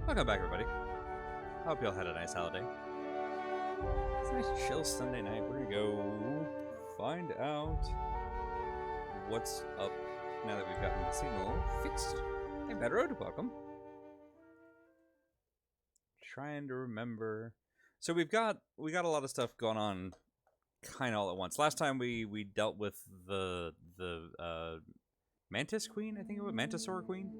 Welcome back, everybody. I hope you all had a nice holiday. It's a nice chill Sunday night. We're gonna go find out what's up now that we've gotten the signal fixed. Hey, Bad Road, welcome. Trying to remember. So we got a lot of stuff going on, kind of all at once. Last time we dealt with the Mantis Queen, I think it was Mantisaur Queen,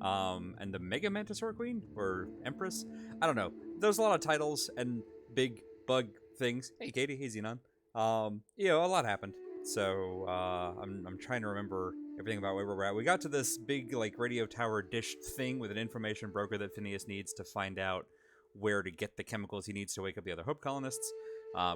and the Mega Mantisaur Queen or Empress. I don't know. There's a lot of titles and big bug things. Hey, Katie, hey Xenon. A lot happened. So I'm trying to remember everything about where we're at. We got to this big like radio tower dish thing with an information broker that Phineas needs to find out where to get the chemicals he needs to wake up the other Hope colonists.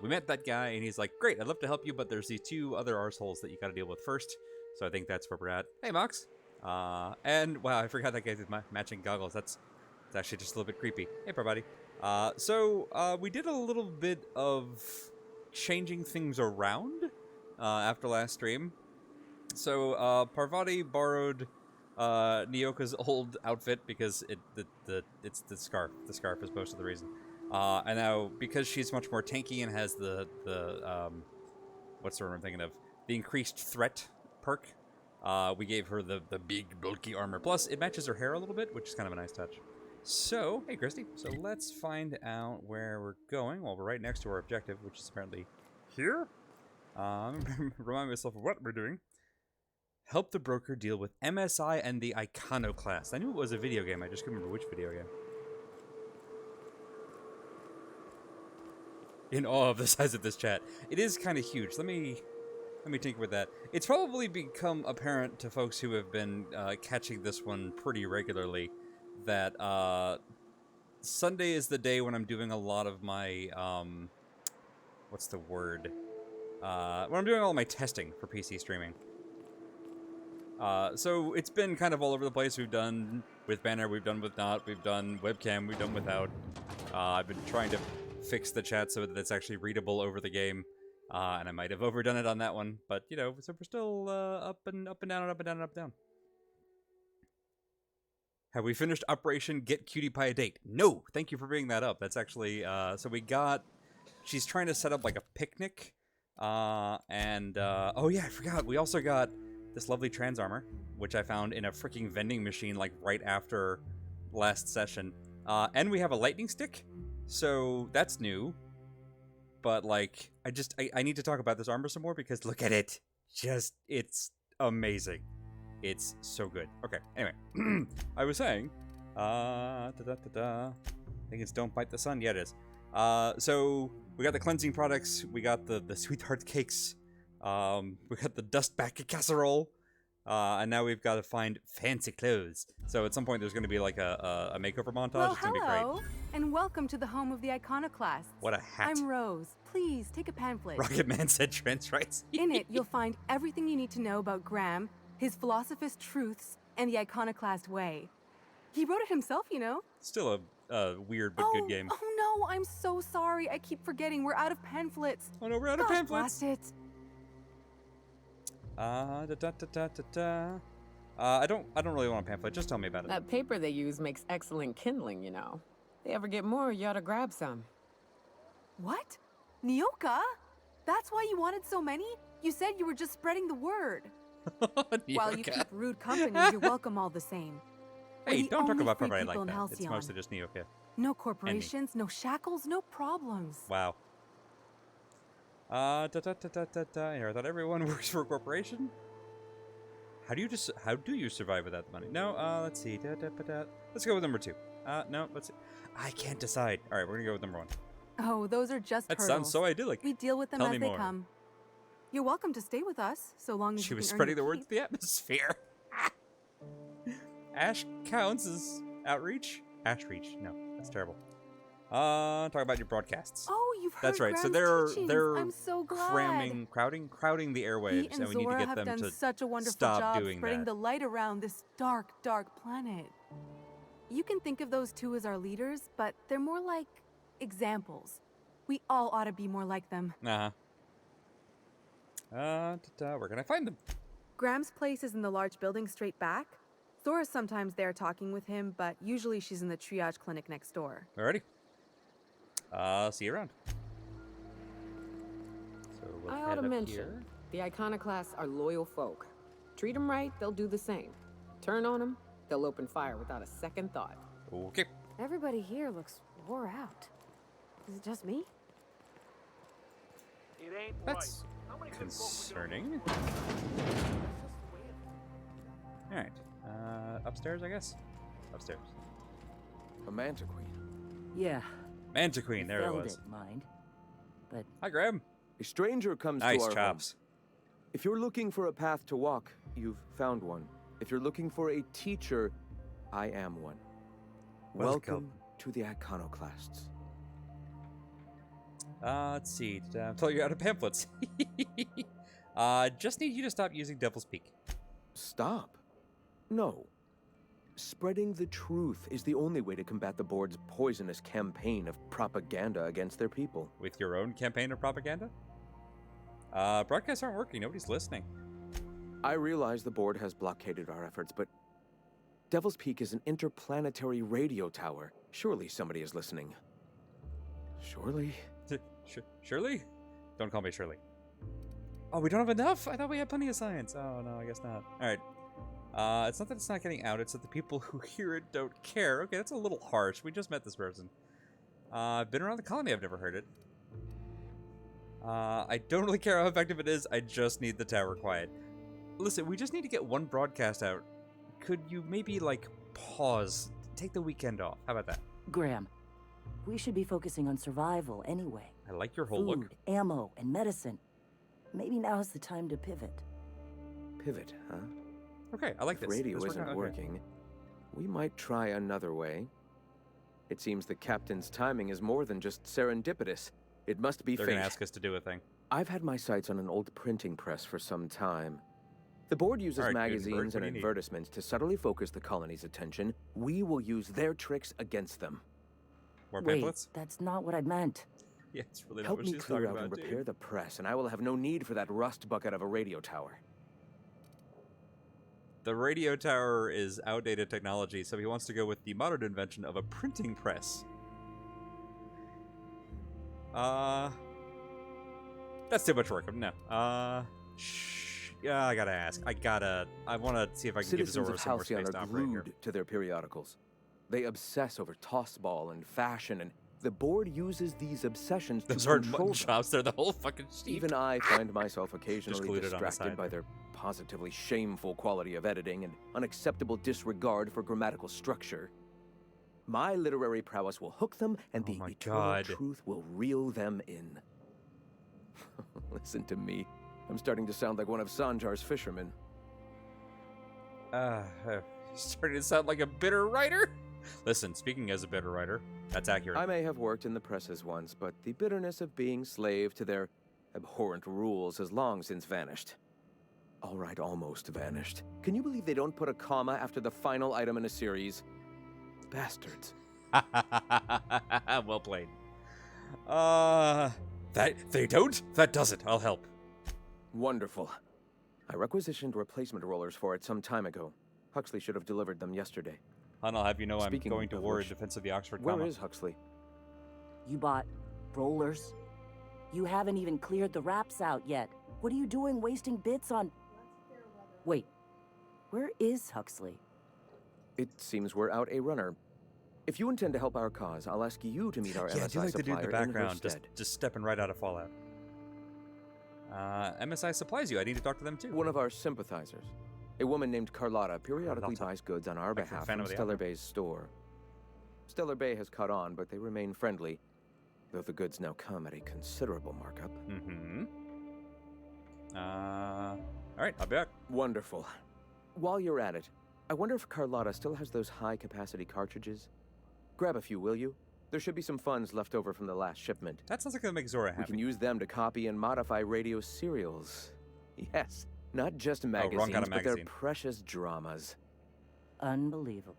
We met that guy, and he's like, "Great, I'd love to help you, but there's these two other arseholes that you got to deal with first." So I think that's where we're at. Hey, Mox. And wow, I forgot that guy with matching goggles. That's actually just a little bit creepy. Hey, everybody. We did a little bit of changing things around after last stream. So Parvati borrowed Nyoka's old outfit because it's the scarf. The scarf is most of the reason. And now because she's much more tanky and has the what's the word I'm thinking of? The increased threat perk. We gave her the big bulky armor. Plus, it matches her hair a little bit, which is kind of a nice touch. So, hey, Christy. So let's find out where we're going. Well, we're right next to our objective, which is apparently here. Remind myself of what we're doing. Help the broker deal with MSI and the Iconoclast. I knew it was a video game. I just couldn't remember which video game. In awe of the size of this chat. It is kind of huge. Let me tinker with that. It's probably become apparent to folks who have been catching this one pretty regularly that Sunday is the day when I'm doing a lot of my what's the word? When I'm doing all my testing for PC streaming. So it's been kind of all over the place. We've done with banner, we've done with not, we've done webcam, we've done without. I've been trying to fix the chat so that it's actually readable over the game. And I might have overdone it on that one, but you know, so we're still up and down and up and down and up and down. Have we finished Operation Get Cutie Pie a Date? No, thank you for bringing that up. That's actually so we got. She's trying to set up like a picnic, oh yeah, I forgot. We also got this lovely trans armor, which I found in a freaking vending machine like right after last session, and we have a lightning stick, so that's new. But, like, I need to talk about this armor some more because look at it. It's amazing. It's so good. Okay, anyway. I was saying, I think it's Don't Bite the Sun. Yeah, it is. So, we got the cleansing products. We got the sweetheart cakes. We got the dust bucket casserole. And now we've got to find fancy clothes. So at some point there's going to be like a makeover montage. Well, it's going to be hello, great. and welcome to the home of the Iconoclasts. What a hat. I'm Rose. Please take a pamphlet. Rocket Man said trans rights. In it, you'll find everything you need to know about Graham, his philosophist truths, and the Iconoclast way. He wrote it himself, you know. Still a weird but good game. Oh no, I'm so sorry. I keep forgetting. We're out of pamphlets. Oh no, we're out of pamphlets. Blast it. I don't really want a pamphlet. Just tell me about it. That paper they use makes excellent kindling, you know. If they ever get more, you ought to grab some. What? Nyoka? That's why you wanted so many? You said you were just spreading the word. While you keep rude company, you're welcome all the same. Hey, don't talk about property like that. It's mostly just Nyoka. No corporations, no shackles, no problems. Wow. Here, I thought everyone works for a corporation. How do you survive without the money? No, let's see. Let's go with number 2. No, let's see. I can't decide. All right, we're gonna go with number 1. Oh, those are just That hurdles. sounds so idyllic. We deal with them Tell as me they more. come. You're welcome to stay with us, so long as She you was can earn spreading your the word keep. to the atmosphere. Ash counts as outreach. Ash reach. No, that's terrible. Talk about your broadcasts. Oh, you've heard That's right. So Graham's teachings. they're I'm so glad. crowding the He airwaves, and and we need to Zora get have them done to such a wonderful stop job doing spreading that. the light around this dark, dark planet. You can think of those two as our leaders, but they're more like examples. We all ought to be more like them. Where can I find them? Graham's place is in the large building straight back. Zora's sometimes there talking with him, but usually she's in the triage clinic next door. Alrighty. See you around. So we'll I ought head to up mention, here. the iconoclasts are loyal folk. Treat them right, they'll do the same. Turn on them, they'll open fire without a second thought. Okay. Everybody here looks wore out. Is it just me? It ain't That's right. concerning. Alright. Upstairs, I guess? Upstairs. A mantiqueen. Yeah. Mantiqueen, there it felled was. mind. But Hi, Graham. A stranger comes Nice to our chops. home. If you're looking for a path to walk, you've found one. If you're looking for a teacher, I am one. Welcome to the iconoclasts. Let's see. Until you're out of pamphlets. Just need you to stop using Devil's Peak. Stop. No. Spreading the truth is the only way to combat the board's poisonous campaign of propaganda against their people. With your own campaign of propaganda? Broadcasts aren't working. Nobody's listening. I realize the board has blockaded our efforts, but Devil's Peak is an interplanetary radio tower. Surely somebody is listening. Surely? Shirley? Don't call me Shirley. Oh, we don't have enough? I thought we had plenty of science. Oh, no, I guess not. Alright. It's not that it's not getting out, it's that the people who hear it don't care. Okay, that's a little harsh. We just met this person. I've been around the colony, I've never heard it. I don't really care how effective it is, I just need the tower quiet. Listen, we just need to get one broadcast out. Could you maybe, like, pause? Take the weekend off. How about that? Graham, we should be focusing on survival anyway. I like your whole Food, look. ammo, and medicine. Maybe now's the time to pivot. Pivot, huh? Okay, I like If this. radio This isn't worked out, okay. working, we might try another way. It seems the captain's timing is more than just serendipitous. It must be They're fate. gonna ask us to do a thing. I've had my sights on an old printing press for some time. The board uses All right, magazines Gutenberg, what and do you need? advertisements to subtly focus the colony's attention. We will use their tricks against them. More Wait, pamphlets? that's not what I meant. Yeah, it's really not Help what me she's clear talking out and about, dude. repair the press, and I will have no need for that rust bucket of a radio tower. The radio tower is outdated technology, so he wants to go with the modern invention of a printing press. That's too much work. No. Yeah, I gotta ask. I wanna see if I can give Citizens Zora of some more space Halcyon to are operate here. glued to their periodicals. They obsess over tossball and fashion, and the board uses these obsessions Those to aren't control mutton them. chops, they're the whole fucking sheep. Even I find myself occasionally glued it on the distracted side. by their positively shameful quality of editing and unacceptable disregard for grammatical structure. My literary prowess will hook them, and Oh the my eternal God. truth will reel them in. Listen to me. I'm starting to sound like one of Sanjar's fishermen. Starting to sound like a bitter writer. Listen, speaking as a bitter writer, that's accurate. I may have worked in the presses once, but the bitterness of being slave to their abhorrent rules has long since vanished. All right, almost vanished. Can you believe they don't put a comma after the final item in a series? Bastards. Well played. That they don't? That does it. I'll help. Wonderful. I requisitioned replacement rollers for it some time ago. Huxley should have delivered them yesterday. And I'll have you know Speaking I'm going to of war in which, defense of the Oxford Where comma. is Huxley? You bought rollers? You haven't even cleared the wraps out yet. What are you doing wasting bits on... Wait, where is Huxley? It seems we're out a runner. If you intend to help our cause, I'll ask you to meet our Yeah, I do MSI like the dude in supplier the in her background, stead. just stepping right out of Fallout. MSI supplies you. I need to talk to them too. One of our sympathizers. A woman named Carlotta periodically Carlotta. buys goods on our Like from behalf Phantom from of the Stellar Opera. Bay's store. Stellar Bay has caught on, but they remain friendly, though the goods now come at a considerable markup. Mm-hmm. All right, I'll be back. Wonderful. While you're at it, I wonder if Carlotta still has those high-capacity cartridges? Grab a few, will you? There should be some funds left over from the last shipment. That sounds like it'll make Zora We happy. can use them to copy and modify radio serials. Yes, not just magazines, wrong kind of but their magazine. precious dramas. Unbelievable.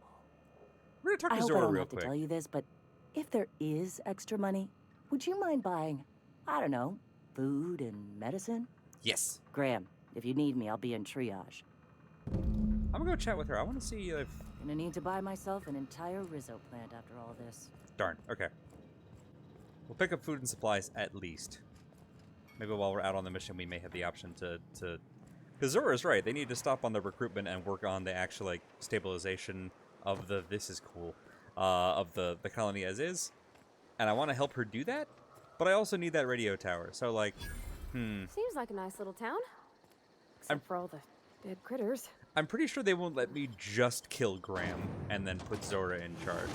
We're gonna talk I to hope I Zora don't real have to quick. tell you this, but if there is extra money, would you mind buying, I don't know, food and medicine? Yes. Graham, if you need me, I'll be in triage. I'm gonna go chat with her. I want to see if... Gonna need to buy myself an entire Rizzo plant after all this. Darn, okay. We'll pick up food and supplies at least. Maybe while we're out on the mission, we may have the option to... Because Zora's right, they need to stop on the recruitment and work on the actual, like, stabilization of the... This is cool. Of the colony as is. And I want to help her do that, but I also need that radio tower. So, like, Seems like a nice little town. Except for all the dead critters. I'm pretty sure they won't let me just kill Graham and then put Zora in charge.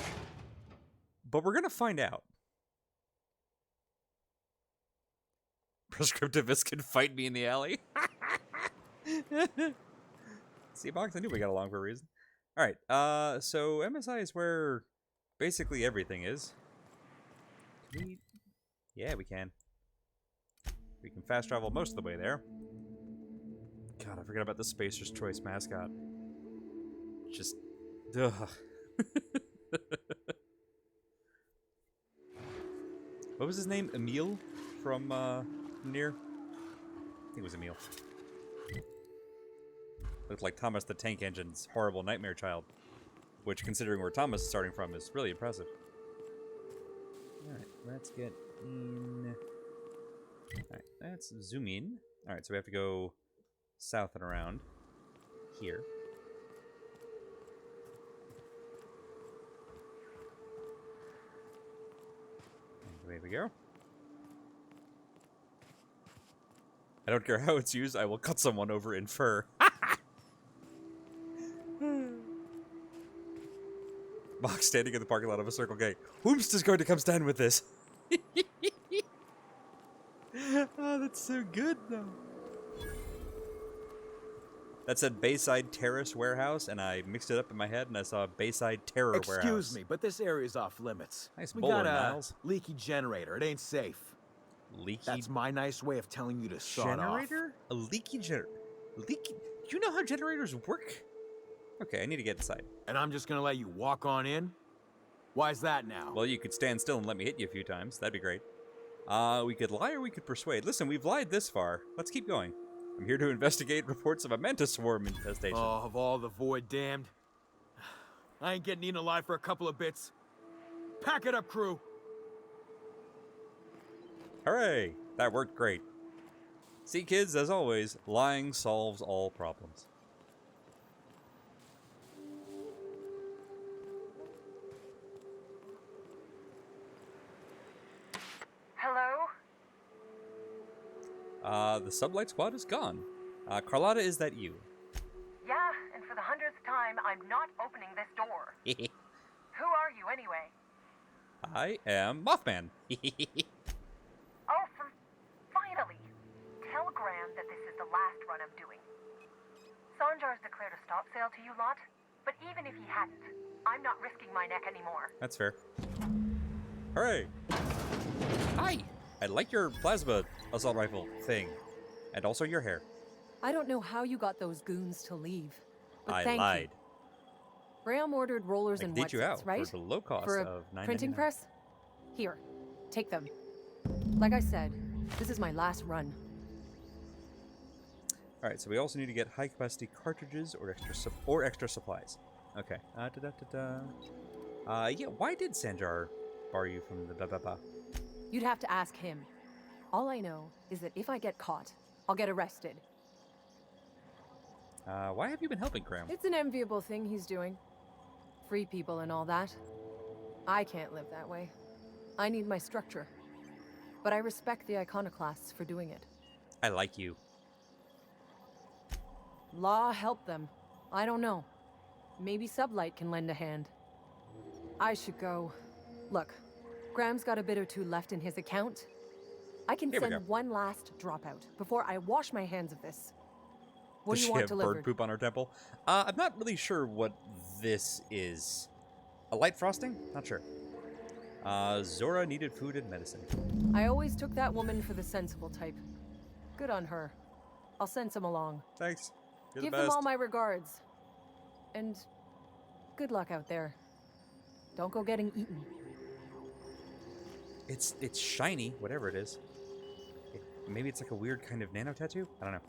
But we're gonna find out. Prescriptivists can fight me in the alley. See, Box, I knew we got along for a reason. Alright, so MSI is where basically everything is. Can we... Yeah, we can. We can fast travel most of the way there. God, I forgot about the Spacer's Choice mascot. Just... Ugh. What was his name? Emil? From, Nier? I think it was Emil. Looked like Thomas the Tank Engine's horrible nightmare child. Which, considering where Thomas is starting from, is really impressive. Alright, let's get in... Alright, let's zoom in. Alright, so we have to go south and around here. And away we go. I don't care how it's used, I will cut someone over in fur. Mox standing in the parking lot of a Circle K. Whomst is going to come stand with this? Oh, that's so good, though. That said Bayside Terrace Warehouse, and I mixed it up in my head, and I saw Bayside Terror Warehouse. Excuse me, but this area's off limits. Nice we bowler, got a Niles. leaky generator. It ain't safe. Leaky That's my nice way of telling you to sod off. generator? A leaky generator? Leaky? Do you know how generators work? Okay, I need to get inside. And I'm just gonna let you walk on in? Why's that now? Well, you could stand still and let me hit you a few times. That'd be great. We could lie or we could persuade. Listen, we've lied this far. Let's keep going. I'm here to investigate reports of a mantis swarm infestation. Oh, of all the void damned. I ain't getting eaten alive for a couple of bits. Pack it up, crew. Hooray! That worked great. See, kids, as always, lying solves all problems. Hello? The sublight squad is gone. Carlotta, is that you? Yeah, and for the 100th time, I'm not opening this door. Who are you, anyway? I am Mothman. Oh, finally! Tell Graham that this is the last run I'm doing. Sanjar's declared a stop sale to you lot, but even if he hadn't, I'm not risking my neck anymore. That's fair. Hooray! Hi! I like your plasma assault rifle thing. And also your hair. I don't know how you got those goons to leave. But I thank lied. you. Graham ordered rollers I and can teach you whatsits, out right? for the low cost For a of $9.99. printing press? Here, take them. Like I said, this is my last run. Alright, so we also need to get high capacity cartridges or extra supplies. Okay. Yeah, why did Sanjar bar you from the ba-ba-ba? You'd have to ask him. All I know is that if I get caught, I'll get arrested. Why have you been helping Graham? It's an enviable thing he's doing. Free people and all that. I can't live that way. I need my structure. But I respect the iconoclasts for doing it. I like you. Law help them. I don't know. Maybe Sublight can lend a hand. I should go. Look, Graham's got a bit or two left in his account. I can Here we go. send one last dropout before I wash my hands of this. What Does do you she want have delivered? bird poop on her temple? I'm not really sure what this is. A light frosting? Not sure. Zora needed food and medicine. I always took that woman for the sensible type. Good on her. I'll send some along. Thanks. You're Give the them best. all my regards. And good luck out there. Don't go getting eaten. It's shiny, whatever it is. Maybe it's like a weird kind of nano tattoo? I don't know.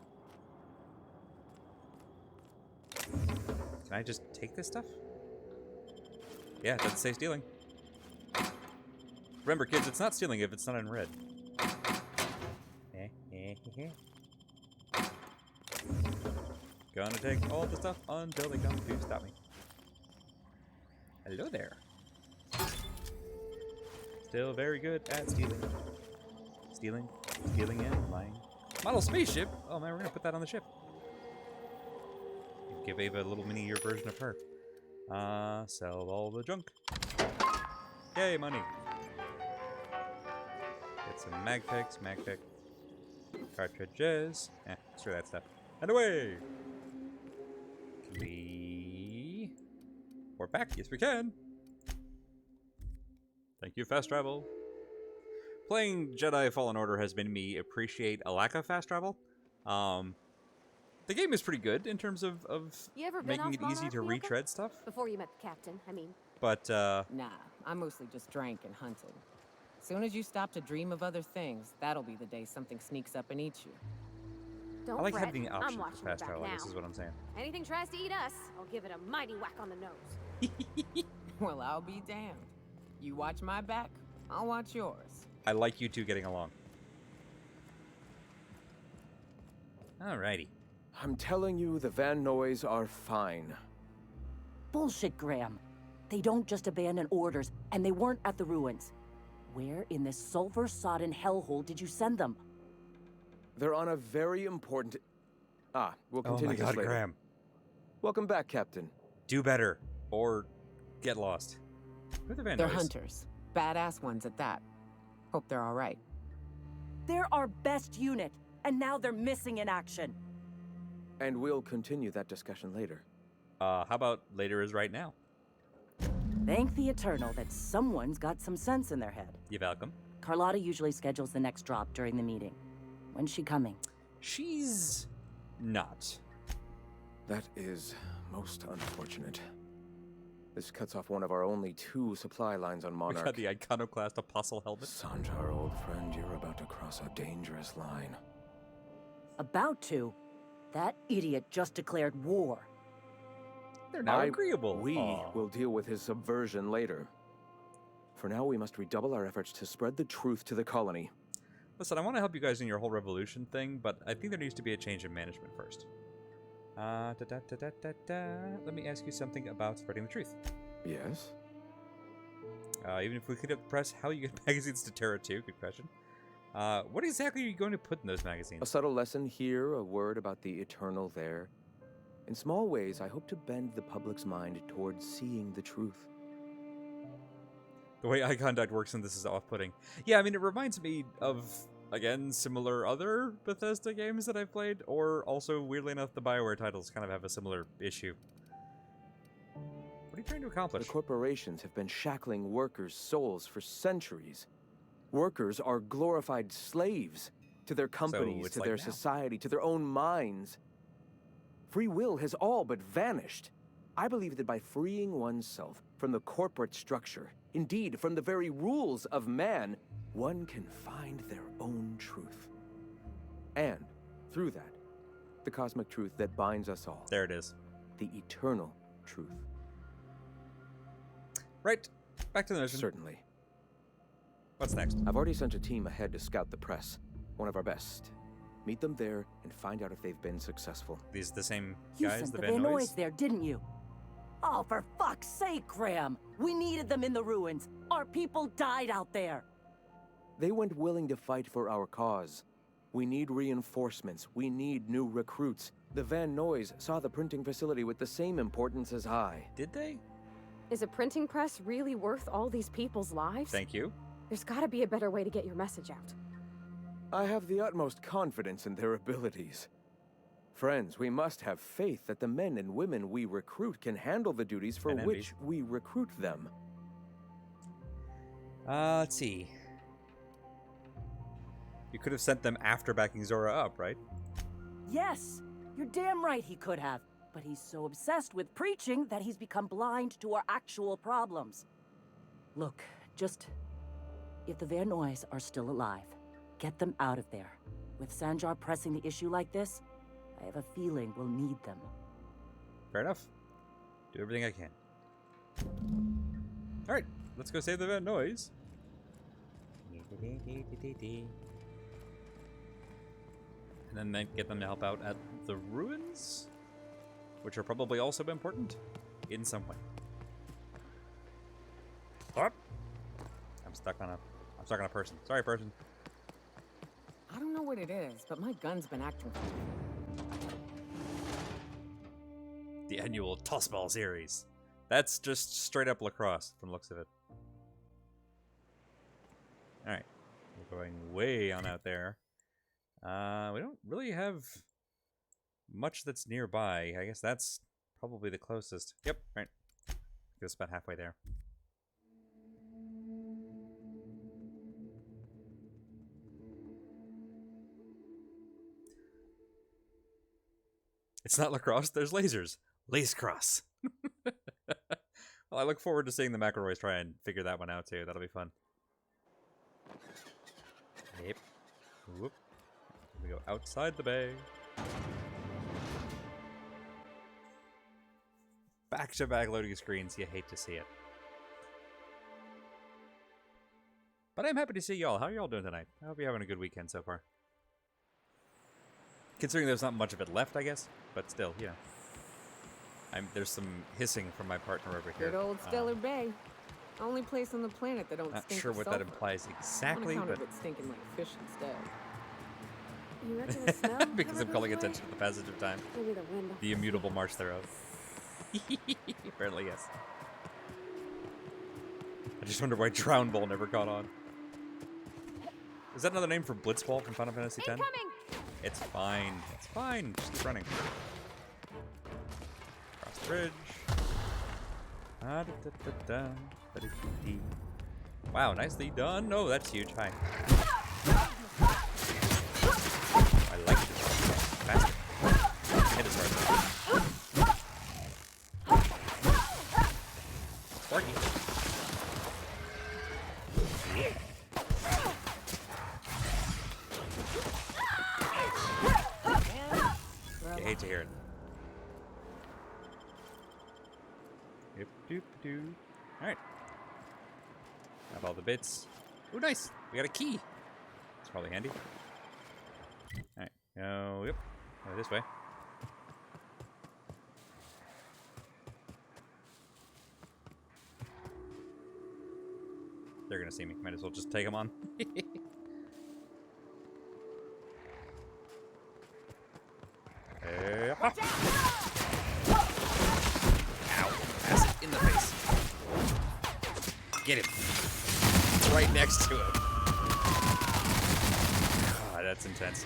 Can I just take this stuff? Yeah, it doesn't say stealing. Remember, kids, it's not stealing if it's not in red. Gonna take all the stuff until they come to stop me. Hello there. Still very good at stealing. Stealing, and lying. Model spaceship? Oh man, we're gonna put that on the ship. Give Ava a little mini-year version of her. Sell all the junk. Yay, money. Get some mag picks, cartridges. Screw that stuff. And away! We're back. Yes, we can. Thank you, fast travel. Playing Jedi Fallen Order has made me appreciate a lack of fast travel. The game is pretty good in terms of You ever been making off it easy Monarch, to Nyoka? retread stuff. Before you met the captain, I mean. But, Nah, I mostly just drank and hunted. Soon as you stop to dream of other things, that'll be the day something sneaks up and eats you. Don't I like fret. having the I'm option watching for your fast back travel, I guess now. is what I'm saying. Anything tries to eat us, I'll give it a mighty whack on the nose. Well, I'll be damned. You watch my back, I'll watch yours. I like you two getting along. Alrighty. I'm telling you, the Van Noys are fine. Bullshit, Graham. They don't just abandon orders, and they weren't at the ruins. Where in this sulfur-sodden hellhole did you send them? They're on a very important... we'll Oh continue my this god, later. Graham. Welcome back, Captain. Do better. Or get lost. Who are the Van They're Noys? hunters. Badass ones at that. Hope they're all right. They're our best unit, and now they're missing in action. And we'll continue that discussion later. How about later is right now? Thank the Eternal that someone's got some sense in their head. You're welcome. Carlotta usually schedules the next drop during the meeting. When's she coming? She's not. That is most unfortunate. This cuts off one of our only 2 supply lines on We Monarch. got the iconoclast apostle helmet. Sanjar, old friend, you're about to cross a dangerous line. About to. That idiot just declared war. They're now agreeable. We Aw. will deal with his subversion later. For now, we must redouble our efforts to spread the truth to the colony. Listen, I want to help you guys in your whole revolution thing, but I think there needs to be a change in management first. Let me ask you something about spreading the truth. Yes? Even if we clean up the press, how you get magazines to Terra 2? Good question. What exactly are you going to put in those A magazines? subtle lesson here, a word about the eternal there. In small ways, I hope to bend the public's mind towards seeing the truth. The way eye contact works in this is off-putting. Yeah, I mean, it reminds me of, again, similar other Bethesda games that I've played, or also, weirdly enough, the BioWare titles kind of have a similar issue. What are you trying to accomplish? The corporations have been shackling workers' souls for centuries. Workers are glorified slaves to their companies, it's to like their now. society, to their own minds. Free will has all but vanished. I believe that by freeing oneself from the corporate structure, indeed from the very rules of man, one can find their own truth. And, through that, the cosmic truth that binds us all. There it is. The eternal truth. Right. Back to the mission. Certainly. What's next? I've already sent a team ahead to scout the press. One of our best. Meet them there and find out if they've been successful. These are the same You guys, sent the the Van Van Noys? Noys there, didn't you? Oh, for fuck's sake, Graham! We needed them in the ruins. Our people died out there. They went willing to fight for our cause. We need reinforcements. We need new recruits. The Van Noys saw the printing facility with the same importance as I. Did they? Is a printing press really worth all these people's lives? Thank you. There's gotta be a better way to get your message out. I have the utmost confidence in their abilities. Friends, we must have faith that the men and women we recruit can handle the duties for And which we recruit them. Let's see. You could have sent them after backing Zora up, right? Yes, you're damn right he could have. But he's so obsessed with preaching that he's become blind to our actual problems. Look, just... if the Van Noys are still alive, get them out of there. With Sanjar pressing the issue like this, I have a feeling we'll need them. Fair enough. Do everything I can. Alright, let's go save the Van Noise. And then get them to help out at the ruins, which are probably also important in some way. Oh, I'm stuck on a person. Sorry, person. I don't know what it is, but my gun's been acting funny. The annual Tossball series. That's just straight up lacrosse from the looks of it. Alright. We're going way on out there. We don't really have much that's nearby. I guess that's probably the closest. Yep, right. It's about halfway there. It's not lacrosse, there's lasers. Lace cross. Well, I look forward to seeing the McElroys try and figure that one out too. That'll be fun. Yep. Whoop. We go outside the bay. Back-to-back loading screens. You hate to see it. But I'm happy to see y'all. How are y'all doing tonight? I hope you're having a good weekend so far. Considering there's not much of it left, I guess. But still, you know. There's some hissing from my partner over here. Good old Stellar Bay. Only place on the planet that don't Not stink sure of what sulfur. that implies exactly, On account but of it stinking like fish instead. You reckon the snow because ever I'm calling goes away? attention to the passage of time. Maybe the wind. The immutable march thereof. Apparently, yes. I just wonder why Drown Ball never caught on. Is that another name for Blitzball from Final Fantasy X? Incoming! It's fine. It's fine. Just keep running. Cross the bridge. Wow, nicely done. No, that's huge. Hi. I like this. Faster. Hit us hard. Sparky. I hate to hear it. Yep, doop doo. Alright. Have all the bits. Oh, nice! We got a key. It's probably handy. Alright. Go, yep. Go this way. They're gonna see me. Might as well just take them on. Ow. Acid in the face. Get him. Right next to him. God, that's intense.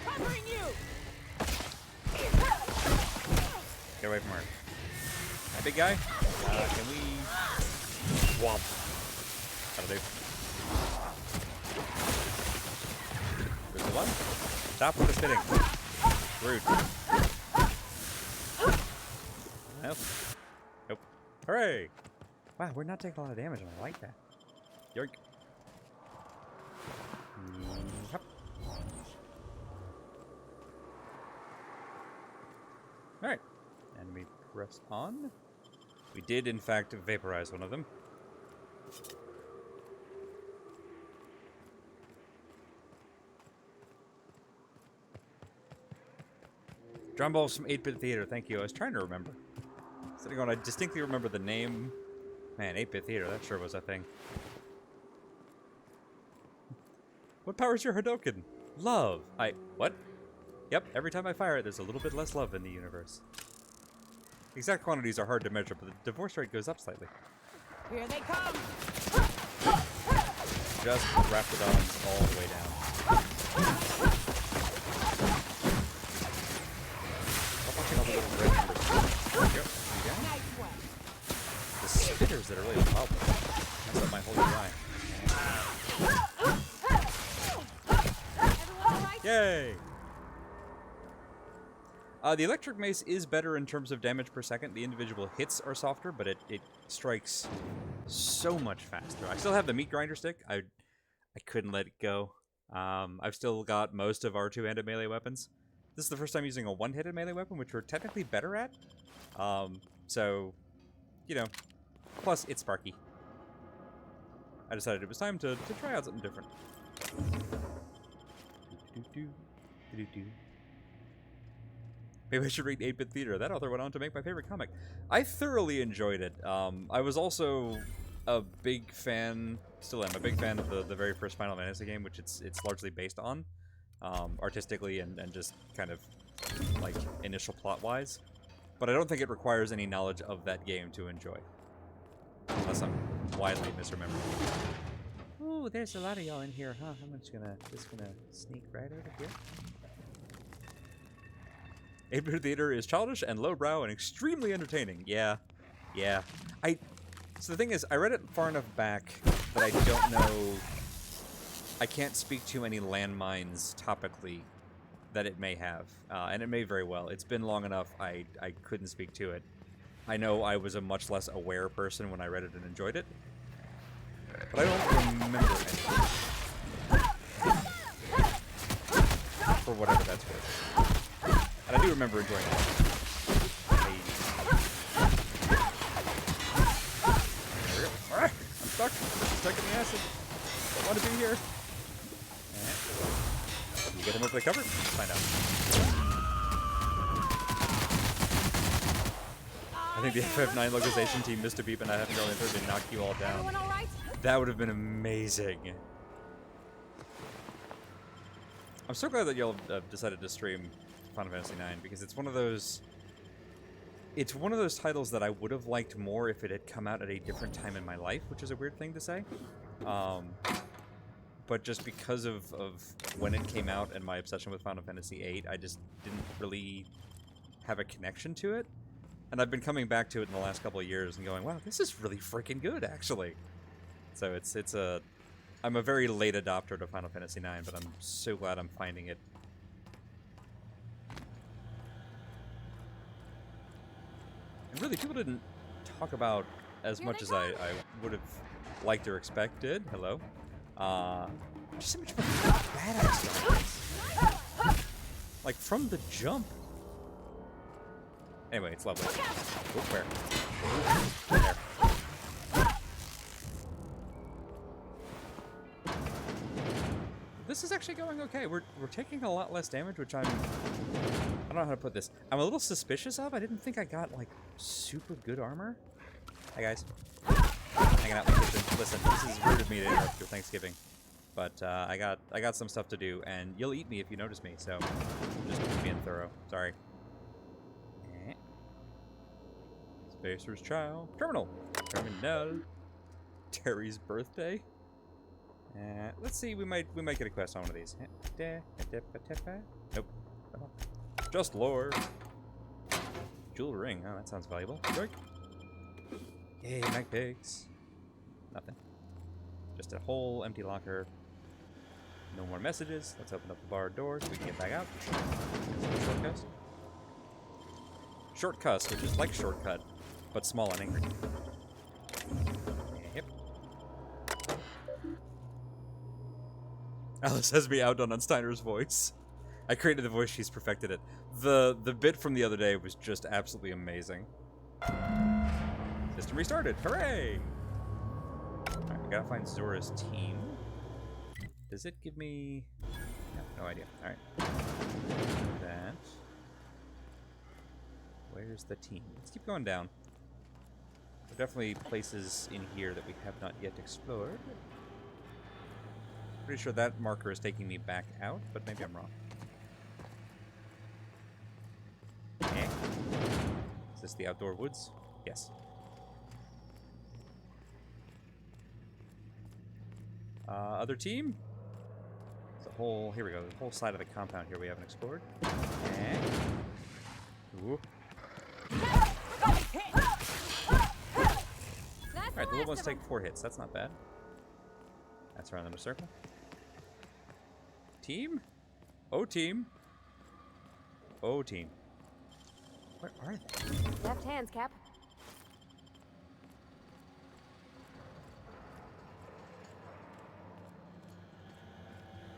Get away from her. That big guy? Can we... Womp. That'll do. There's the one. Stop with the spitting. Rude. Nope. Nope. Hooray! Wow, we're not taking a lot of damage, and I like that. Yoink. Yep. Alright. And we press on. We did, in fact, vaporize one of them. Drum balls from 8-Bit Theater, thank you. I was trying to remember. Sitting on, I distinctly remember the name. Man, 8-Bit Theater, that sure was a thing. What powers your Hadoken? Love. What? Yep, every time I fire it, there's a little bit less love in the universe. Exact quantities are hard to measure, but the divorce rate goes up slightly. Here they come! Just Raptidons all the way down. I'm watching all the little red numbers. Yep, the spitters that are really a problem. Mess up my whole UI. Yay! The electric mace is better in terms of damage per second. The individual hits are softer, but it strikes so much faster. I still have the meat grinder stick. I couldn't let it go. I've still got most of our two-handed melee weapons. This is the first time using a one-handed melee weapon, which we're technically better at. So you know, plus it's Sparky. I decided it was time to try out something different. Maybe I should read 8-Bit Theater. That author went on to make my favorite comic. I thoroughly enjoyed it. I was also a big fan, still am, a big fan of the very first Final Fantasy game, which it's largely based on, artistically and just kind of, like, initial plot-wise. But I don't think it requires any knowledge of that game to enjoy. Unless I'm widely misremembering. Ooh, there's a lot of y'all in here, huh? I'm just gonna sneak right over here. 8-Bit Theater is childish and lowbrow and extremely entertaining. Yeah. So the thing is, I read it far enough back that I don't know... I can't speak to any landmines topically that it may have. And it may very well. It's been long enough, I couldn't speak to it. I know I was a much less aware person when I read it and enjoyed it. But I don't remember anything. For whatever that's worth. And I do remember enjoying it. There we go. I'm stuck. I'm stuck in the acid. Don't want to be here. Can you get him over the cover? Let's find out. I think the FF9 localization team missed a beat, and I have to go in there to knock you all down. Everyone all right? That would have been amazing. I'm so glad that y'all decided to stream Final Fantasy IX, because it's one of those... It's one of those titles that I would have liked more if it had come out at a different time in my life, which is a weird thing to say. But just because of when it came out and my obsession with Final Fantasy VIII, I just didn't really have a connection to it. And I've been coming back to it in the last couple of years and going, wow, this is really freaking good, actually. So I'm a very late adopter to Final Fantasy IX, but I'm so glad I'm finding it. And really, people didn't talk about as much as I would have liked or expected. Hello. Just so much of a badass guy. Like, from the jump. Anyway, it's lovely. Oh, where? There. This is actually going okay. We're taking a lot less damage, which I don't know how to put this. I'm a little suspicious of. I didn't think I got, like, super good armor. Hi, guys. Hanging out in the kitchen. Listen, this is rude of me to interrupt your Thanksgiving. But I got some stuff to do, and you'll eat me if you notice me, so just being thorough. Sorry. Spacer's Child. Terminal. Terry's birthday. Let's see, we might get a quest on one of these. Nope. Just lore. Jewel ring. Oh, that sounds valuable. Drink. Yay, mag pigs. Nothing. Just a whole empty locker. No more messages. Let's open up the barred door so we can get back out. Shortcut. Shortcut, which is like shortcut, but small and angry. Yep. Alice has me outdone on Steiner's voice. I created the voice, she's perfected it. The bit from the other day was just absolutely amazing. System restarted. Hooray! Alright, we gotta find Zora's team. Does it give me... No idea. Alright. That. Where's the team? Let's keep going down. There are definitely places in here that we have not yet explored. Pretty sure that marker is taking me back out, but maybe I'm wrong. Okay. Is this the outdoor woods? Yes. Other team? It's a whole... Here we go. The whole side of the compound here we haven't explored. Okay. Ooh. Alright, the little ones take 4 hits. That's not bad. That's around in a circle. Team? Oh, team. Oh, team. Where are they? Left hands, Cap.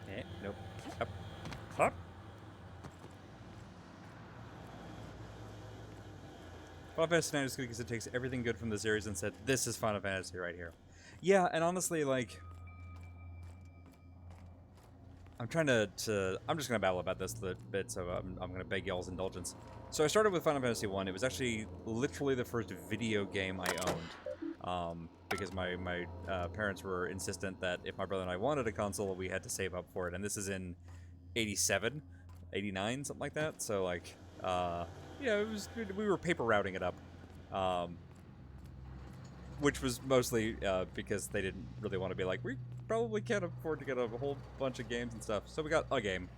Eh, nope. Up. Up. Final Fantasy IX is good because it takes everything good from the series and said, this is Final Fantasy right here. Yeah, and honestly, like, I'm trying to I'm just going to babble about this a bit, so I'm going to beg y'all's indulgence. So I started with Final Fantasy 1. It was actually literally the first video game I owned. Because my parents were insistent that if my brother and I wanted a console, we had to save up for it. And this is in 87, 89, something like that. So, like, yeah, it was, we were paper routing it up. Which was mostly because they didn't really want to be like, we probably can't afford to get a whole bunch of games and stuff. So we got a game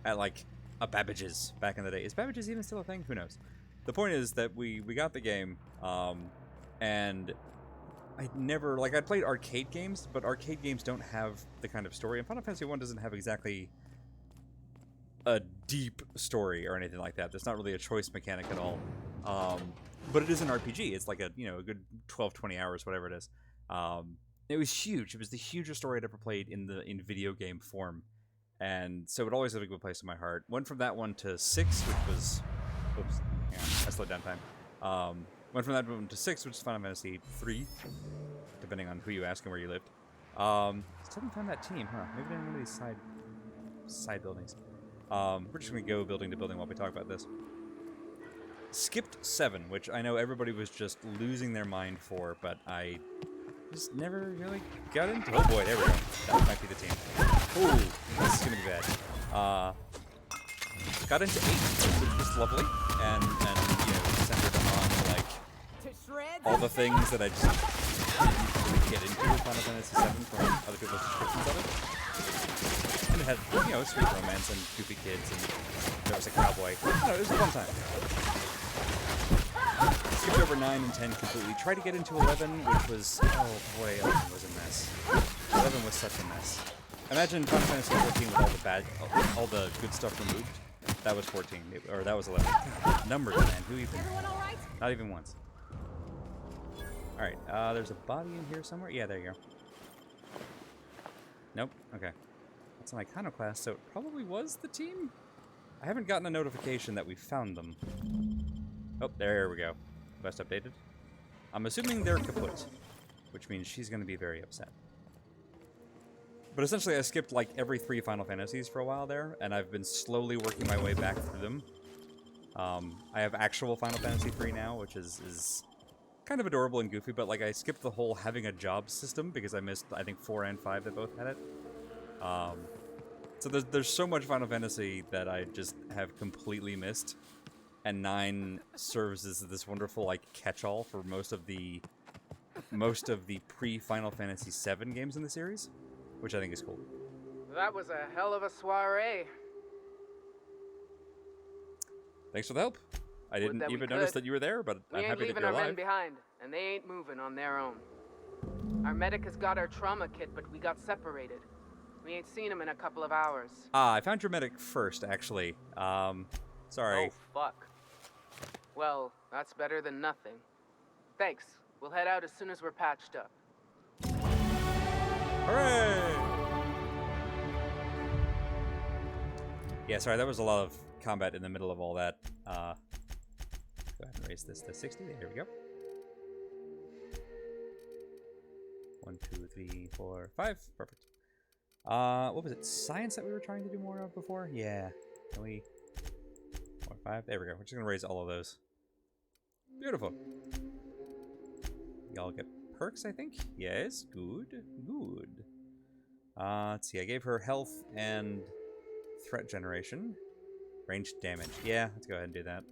at, like, a Babbage's back in the day. Is Babbage's even still a thing? Who knows? The point is that we got the game, and I never, like, I played arcade games, but arcade games don't have the kind of story, and Final Fantasy 1 doesn't have exactly a deep story or anything like that. There's not really a choice mechanic at all. But it is an RPG. It's like a, you know, a good 12, 20 hours, whatever it is. It was huge. It was the hugest story I'd ever played in video game form. And so it always had a good place in my heart. Went from that one to 6, which was... Oops. Yeah, I slowed down time. Went from that one to 6, which is Final Fantasy 3, depending on who you ask and where you lived. Still haven't found that team, huh? Maybe they're in one of these side buildings. We're just going to go building to building while we talk about this. Skipped 7, which I know everybody was just losing their mind for, but I just never really got into. Oh boy, there we go. That might be the team. Ooh, this is gonna be bad. Got into 8, which was lovely, and you know, centered on like all the things that I just didn't really get into with Final Fantasy 7 from other people's descriptions of it. And it had, you know, sweet romance and goofy kids, and there was a cowboy. No, it was a fun time. Skipped over 9 and 10 completely. Tried to get into 11, which was... Oh boy, 11 was a mess. 11 was such a mess. Imagine Final Fantasy 14 with all the good stuff removed. That was 14, or that was 11. Numbers, man. Who even... Everyone all right? Not even once. Alright, there's a body in here somewhere. Yeah, there you go. Nope, okay. That's an iconoclast, so it probably was the team? I haven't gotten a notification that we found them. Oh, there we go. Quest updated. I'm assuming they're kaput, which means she's going to be very upset. But essentially, I skipped like every 3 Final Fantasies for a while there, and I've been slowly working my way back through them. I have actual Final Fantasy 3 now, which is kind of adorable and goofy, but like I skipped the whole having a job system because I missed, I think, 4 and 5 that both had it. So there's so much Final Fantasy that I just have completely missed. And 9 serves as this wonderful like catch-all for most of the pre-Final Fantasy 7 games in the series, which I think is cool. That was a hell of a soiree. Thanks for the help. I didn't even notice that you were there, but I'm happy that you're alive. We ain't leaving our men behind, and they ain't moving on their own. Our medic has got our trauma kit, but we got separated. We ain't seen him in a couple of hours. Ah, I found your medic first, actually. Sorry. Oh, fuck. Well, that's better than nothing. Thanks. We'll head out as soon as we're patched up. Hooray! Yeah, sorry, that was a lot of combat in the middle of all that. Go ahead and raise this to 60. There we go. 1, 2, 3, 4, 5. Perfect. What was it? Science that we were trying to do more of before? Yeah. Can we... 4, 5. There we go. We're just going to raise all of those. Beautiful. Y'all get perks, I think? Yes. Good. Good. Let's see. I gave her health and threat generation. Ranged damage. Yeah, let's go ahead and do that.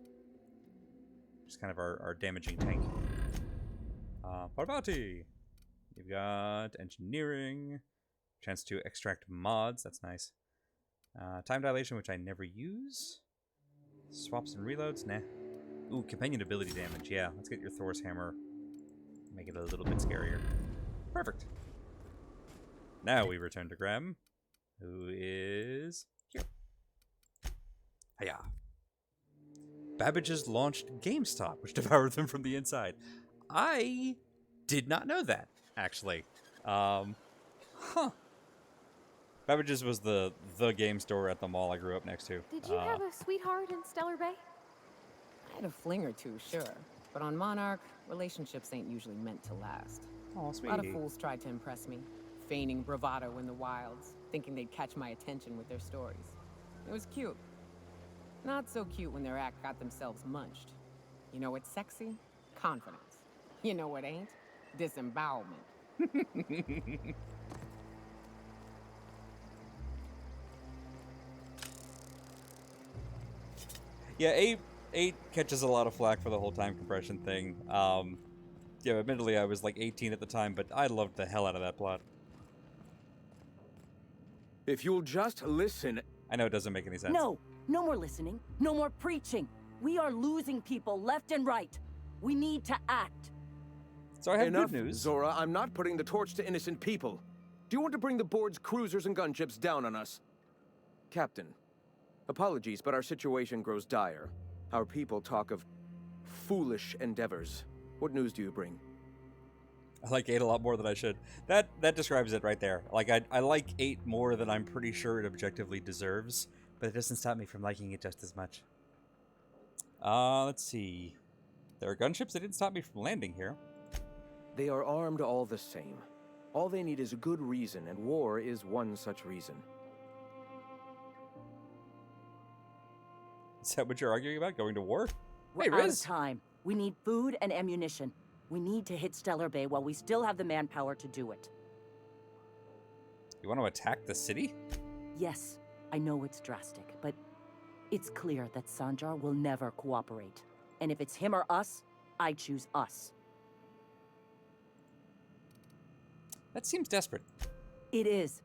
Just kind of our damaging tank. Parvati! You've got engineering. Chance to extract mods. That's nice. Time dilation, which I never use. Swaps and reloads. Nah. Ooh, companion ability damage. Yeah, let's get your Thor's hammer. Make it a little bit scarier. Perfect. Now we return to Graham, who is here. Hiya. Babbage's launched GameStop, which devoured them from the inside. I did not know that, actually. Huh. Babbage's was the game store at the mall I grew up next to. Did you have a sweetheart in Stellar Bay? I had a fling or two, sure. But on Monarch, relationships ain't usually meant to last. Oh, A lot of sweetie. fools tried to impress me, feigning bravado in the wilds, thinking they'd catch my attention with their stories. It was cute. Not so cute when their act got themselves munched. You know what's sexy? Confidence. You know what ain't? Disembowelment. Yeah, eight catches a lot of flack for the whole time compression thing. Yeah, admittedly I was like 18 at the time, but I loved the hell out of that plot. If you'll just listen... I know it doesn't make any sense. No, no more listening, no more preaching. We are losing people left and right. We need to act. So I have Enough, good news. Zora. I'm not putting the torch to innocent people. Do you want to bring the board's cruisers and gunships down on us? Captain, apologies, but our situation grows dire. Our people talk of foolish endeavors. What news do you bring? I like 8 a lot more than I should. That describes it right there. Like, I like 8 more than I'm pretty sure it objectively deserves, but it doesn't stop me from liking it just as much. Let's see. There are gunships that didn't stop me from landing here. They are armed all the same. All they need is a good reason, and war is one such reason. Is that what you're arguing about? Going to war? We're Hey, out of Riz. time. We need food and ammunition. We need to hit Stellar Bay while we still have the manpower to do it. You want to attack the city? Yes, I know it's drastic, but it's clear that Sanjar will never cooperate. And if it's him or us, I choose us. That seems desperate. It is.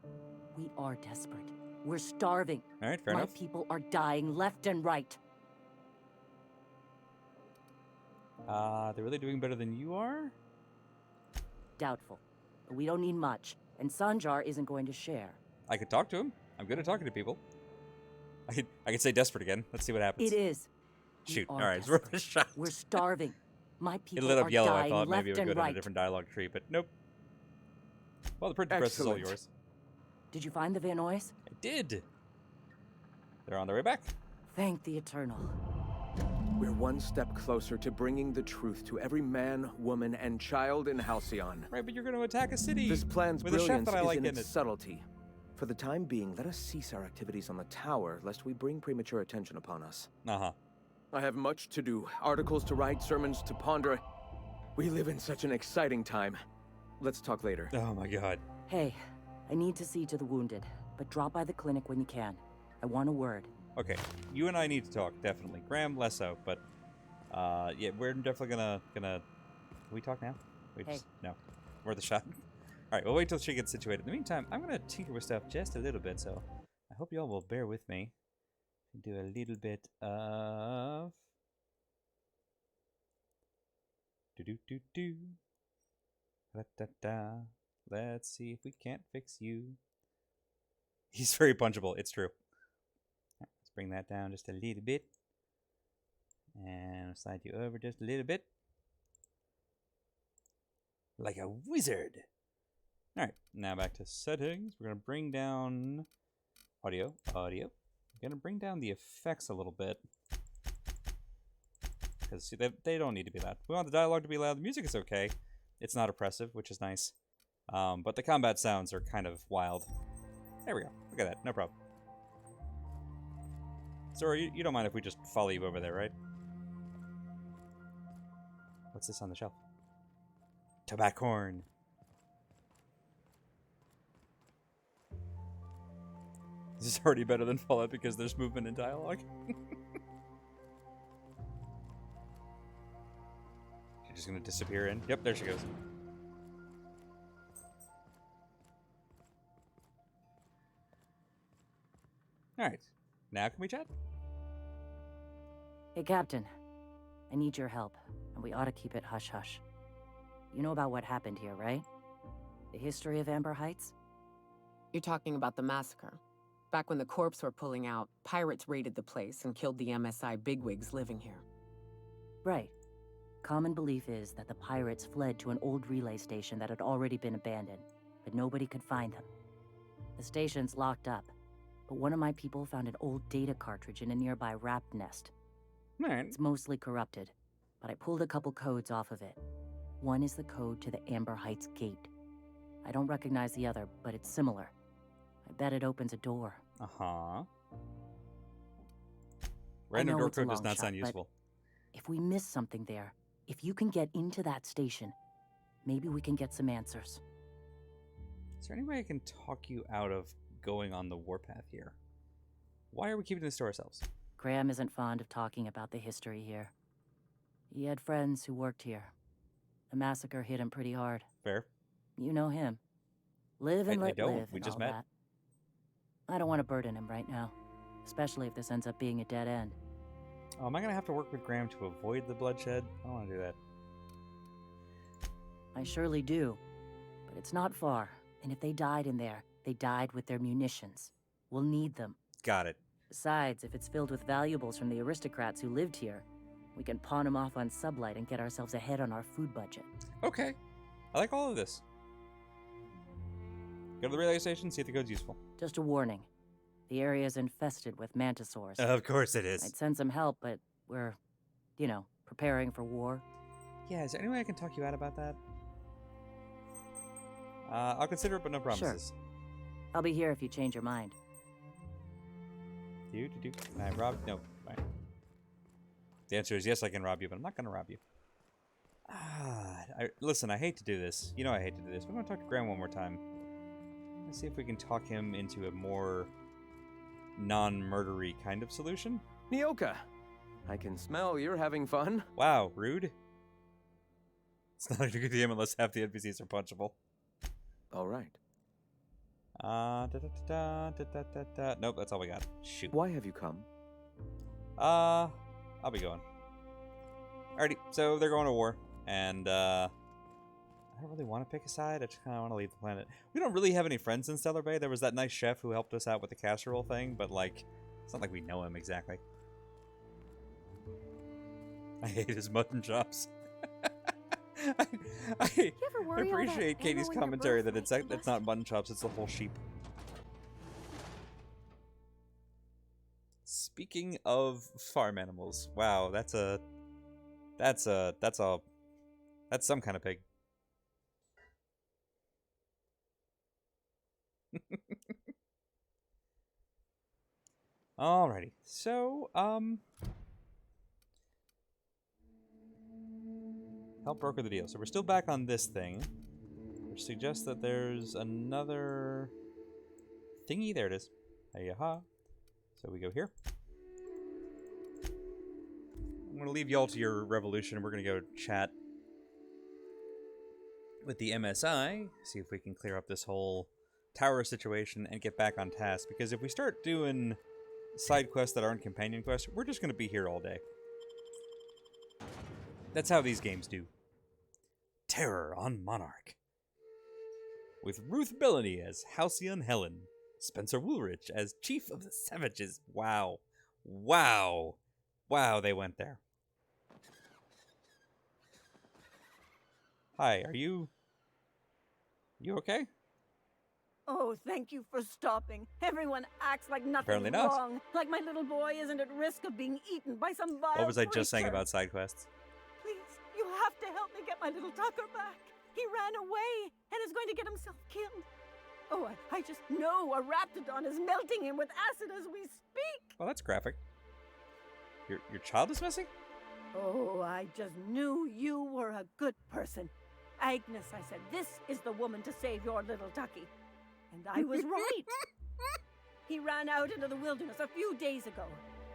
We are desperate. We're starving. All right, fair My enough. people are dying left and right. They're really doing better than you are? Doubtful. But we don't need much, and Sanjar isn't going to share. I could talk to him. I'm good at talking to people. I could say desperate again. Let's see what happens. It is. We Shoot. are All right, it's worth a desperate. shot. We're starving. My It people lit are up yellow. I dying thought left maybe it would and go down a right. different dialogue tree, but nope. Well, the printing press is all Excellent. yours. Did you find the Vanois? I did. They're on their way back. Thank the Eternal. We're one step closer to bringing the truth to every man, woman, and child in Halcyon. Right, but you're going to attack a city. This plan's with a chef brilliance that I is like in in its it. subtlety. For the time being, let us cease our activities on the tower, lest we bring premature attention upon us. Uh-huh. I have much to do, articles to write, sermons to ponder. We live in such an exciting time. Let's talk later. Oh my god. Hey, I need to see to the wounded, but drop by the clinic when you can. I want a word. Okay, you and I need to talk, definitely. Graham, less so, but yeah, we're definitely gonna. Can we talk now? We Hey. just no, worth a shot. All right, we'll wait till she gets situated. In the meantime, I'm gonna tinker with stuff just a little bit, so I hope y'all will bear with me. Do a little bit of do. Da da da. Let's see if we can't fix you. He's very punchable. It's true. Let's bring that down just a little bit. And I'll slide you over just a little bit. Like a wizard. Alright, now back to settings. We're going to bring down audio. We're going to bring down the effects a little bit. Because they don't need to be loud. We want the dialogue to be loud. The music is okay. It's not oppressive, which is nice. But the combat sounds are kind of wild. There we go. Look at that. No problem. Sorry, you don't mind if we just follow you over there, right? What's this on the shelf? Tobaccorn. This is already better than Fallout because there's movement and dialogue. She's just gonna disappear in. Yep, there she goes. Alright. Now can we chat? Hey, Captain. I need your help, and we ought to keep it hush-hush. You know about what happened here, right? The history of Amber Heights? You're talking about the massacre. Back when the corps were pulling out, pirates raided the place and killed the MSI bigwigs living here. Right. Common belief is that the pirates fled to an old relay station that had already been abandoned, but nobody could find them. The station's locked up, but one of my people found an old data cartridge in a nearby rat nest. Alright. It's mostly corrupted, but I pulled a couple codes off of it. One is the code to the Amber Heights gate. I don't recognize the other, but it's similar. I bet it opens a door. Uh-huh. Random door code does not sound useful. If we miss something there, if you can get into that station, maybe we can get some answers. Is there any way I can talk you out of going on the warpath here? Why are we keeping this to ourselves? Graham isn't fond of talking about the history here. He had friends who worked here. The massacre hit him pretty hard. Fair. You know him. Live and let live. We just and all met. That. I don't want to burden him right now, especially if this ends up being a dead end. Oh, am I going to have to work with Graham to avoid the bloodshed? I don't want to do that. I surely do. But it's not far. And if they died in there, they died with their munitions. We'll need them. Got it. Besides, if it's filled with valuables from the aristocrats who lived here, we can pawn them off on Sublight and get ourselves ahead on our food budget. Okay. I like all of this. Go to the relay station, see if the code's useful. Just a warning. The area is infested with mantisaurs. Of course it is. I'd send some help, but we're, preparing for war. Yeah, is there any way I can talk you out about that? I'll consider it, but no promises. Sure. I'll be here if you change your mind. Can I rob? No. Right. The answer is yes, I can rob you, but I'm not going to rob you. Listen, I hate to do this. You know I hate to do this. We're going to talk to Graham one more time. Let's see if we can talk him into a more non-murdery kind of solution. Nyoka, I can smell you're having fun. Wow, rude. It's not like a good game unless half the NPCs are punchable. All right. Nope, that's all we got. Shoot. Why have you come? I'll be going. Alrighty, so they're going to war, and I don't really want to pick a side. I just kind of want to leave the planet. We don't really have any friends in Stellar Bay. There was that nice chef who helped us out with the casserole thing, but it's not like we know him exactly. I hate his mutton chops. I appreciate Katie's commentary that it's not mutton chops, it's the whole sheep. Speaking of farm animals, wow, that's some kind of pig. Alrighty, so help broker the deal. So we're still back on this thing, which suggests that there's another thingy. There it is. Hey-ha. So we go here. I'm going to leave y'all to your revolution. We're going to go chat with the MSI, see if we can clear up this whole tower situation and get back on task. Because if we start doing side quests that aren't companion quests, we're just going to be here all day. That's how these games do. Terror on Monarch. With Ruth Bellany as Halcyon Helen. Spencer Woolrich as Chief of the Savages. Wow. Wow. Wow, they went there. Hi, are you okay? Oh, thank you for stopping. Everyone acts like nothing's Apparently not. wrong. Like my little boy isn't at risk of being eaten by some vile What was I just saying creature. about side quests? Please, you have to help me get my little Tucker back. He ran away and is going to get himself killed. Oh, I just know a Raptidon is melting him with acid as we speak. Well, that's graphic. Your child is missing? Oh, I just knew you were a good person. Agnes, I said, this is the woman to save your little Tucky. And I was right. He ran out into the wilderness a few days ago.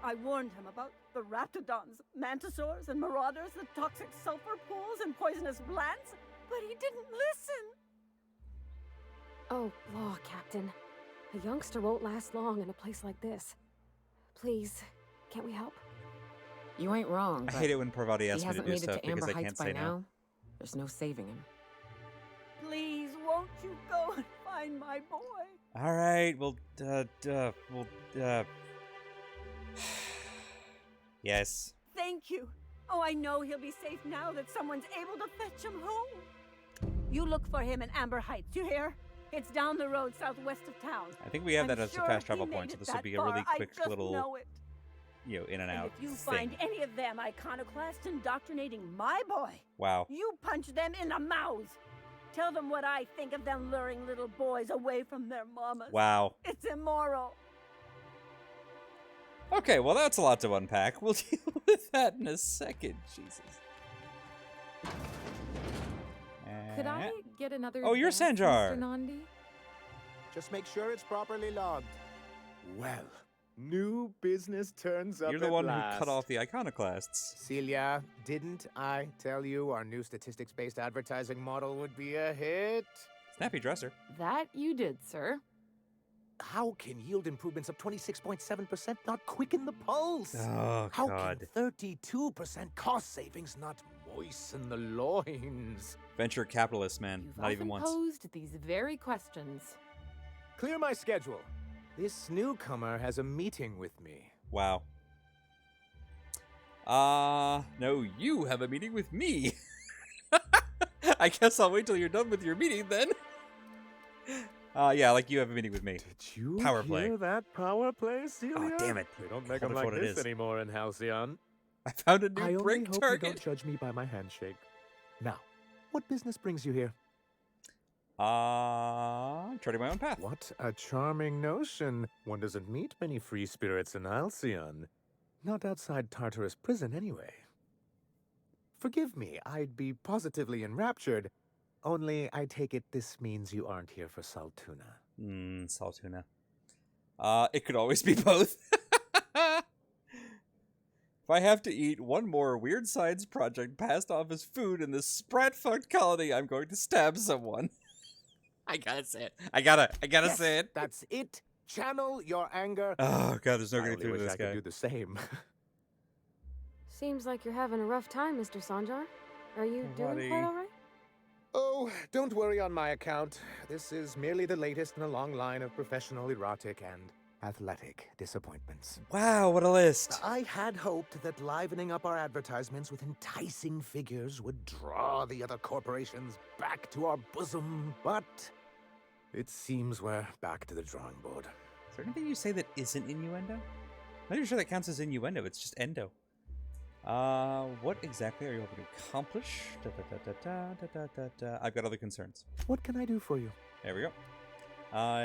I warned him about the Raptidons, Mantisaurs, and Marauders, the toxic sulfur pools, and poisonous plants, but he didn't listen. Oh, law, Captain. A youngster won't last long in a place like this. Please, can't we help? You ain't wrong. I hate it when Parvati asks he me to hasn't do made it stuff to Amber because I Heights can't by say now. no. There's no saving him. Please, won't you go and find my boy? All right, yes. Thank you. Oh, I know he'll be safe now that someone's able to fetch him home. You look for him in Amber Heights, you hear? It's down the road southwest of town. I think we have that I'm as sure a fast travel he point, made so it this will that be a really far. quick I just little know it. you know, in and And out if you thing. find any of them iconoclasts indoctrinating my boy, Wow. you punch them in the mouth. Tell them what I think of them luring little boys away from their mamas. Wow. It's immoral. Okay, well, that's a lot to unpack. We'll deal with that in a second. Jesus. Could I get another Oh, you're advance, Sanjar. Mr. Nandi? Just make sure it's properly logged. Well, new business turns up You're the at one last. who cut off the iconoclasts. Celia, didn't I tell you our new statistics-based advertising model would be a hit? Snappy dresser. That you did, sir. How can yield improvements of 26.7% not quicken the pulse? Oh, How God. can 32% cost savings not moisten the loins? Venture capitalist, man. You've Not even often once. posed these very questions. Clear my schedule. This newcomer has a meeting with me. Wow. No, you have a meeting with me. I guess I'll wait till you're done with your meeting then. Yeah, like you have a meeting with me. Did you Power play. hear that power play, Celia? Oh, damn it. They don't make Hold them it for like what it this is. anymore in Halcyon. I found a new I only break hope you target. don't judge me by my handshake. Now, what business brings you here? I'm charting my own path. What a charming notion. One doesn't meet many free spirits in Halcyon. Not outside Tartarus prison, anyway. Forgive me, I'd be positively enraptured. Only, I take it this means you aren't here for Saltuna. Saltuna. It could always be both. If I have to eat one more Weird Science project passed off as food in this sprat-fucked colony, I'm going to stab someone. I gotta say it. I gotta Yes, say it. That's it. Channel your anger. Oh, God, there's no I getting only through to wish this I guy. could do the same. Seems like you're having a rough time, Mr. Sanjar. Are you doing buddy. quite all right? Oh, don't worry on my account. This is merely the latest in a long line of professional erotic and athletic disappointments. Wow, what a list. I had hoped that livening up our advertisements with enticing figures would draw the other corporations back to our bosom, but it seems we're back to the drawing board. Is there anything you say that isn't innuendo? I'm not even sure that counts as innuendo. It's just endo. What exactly are you hoping to accomplish? I've got other concerns. What can I do for you? There we go.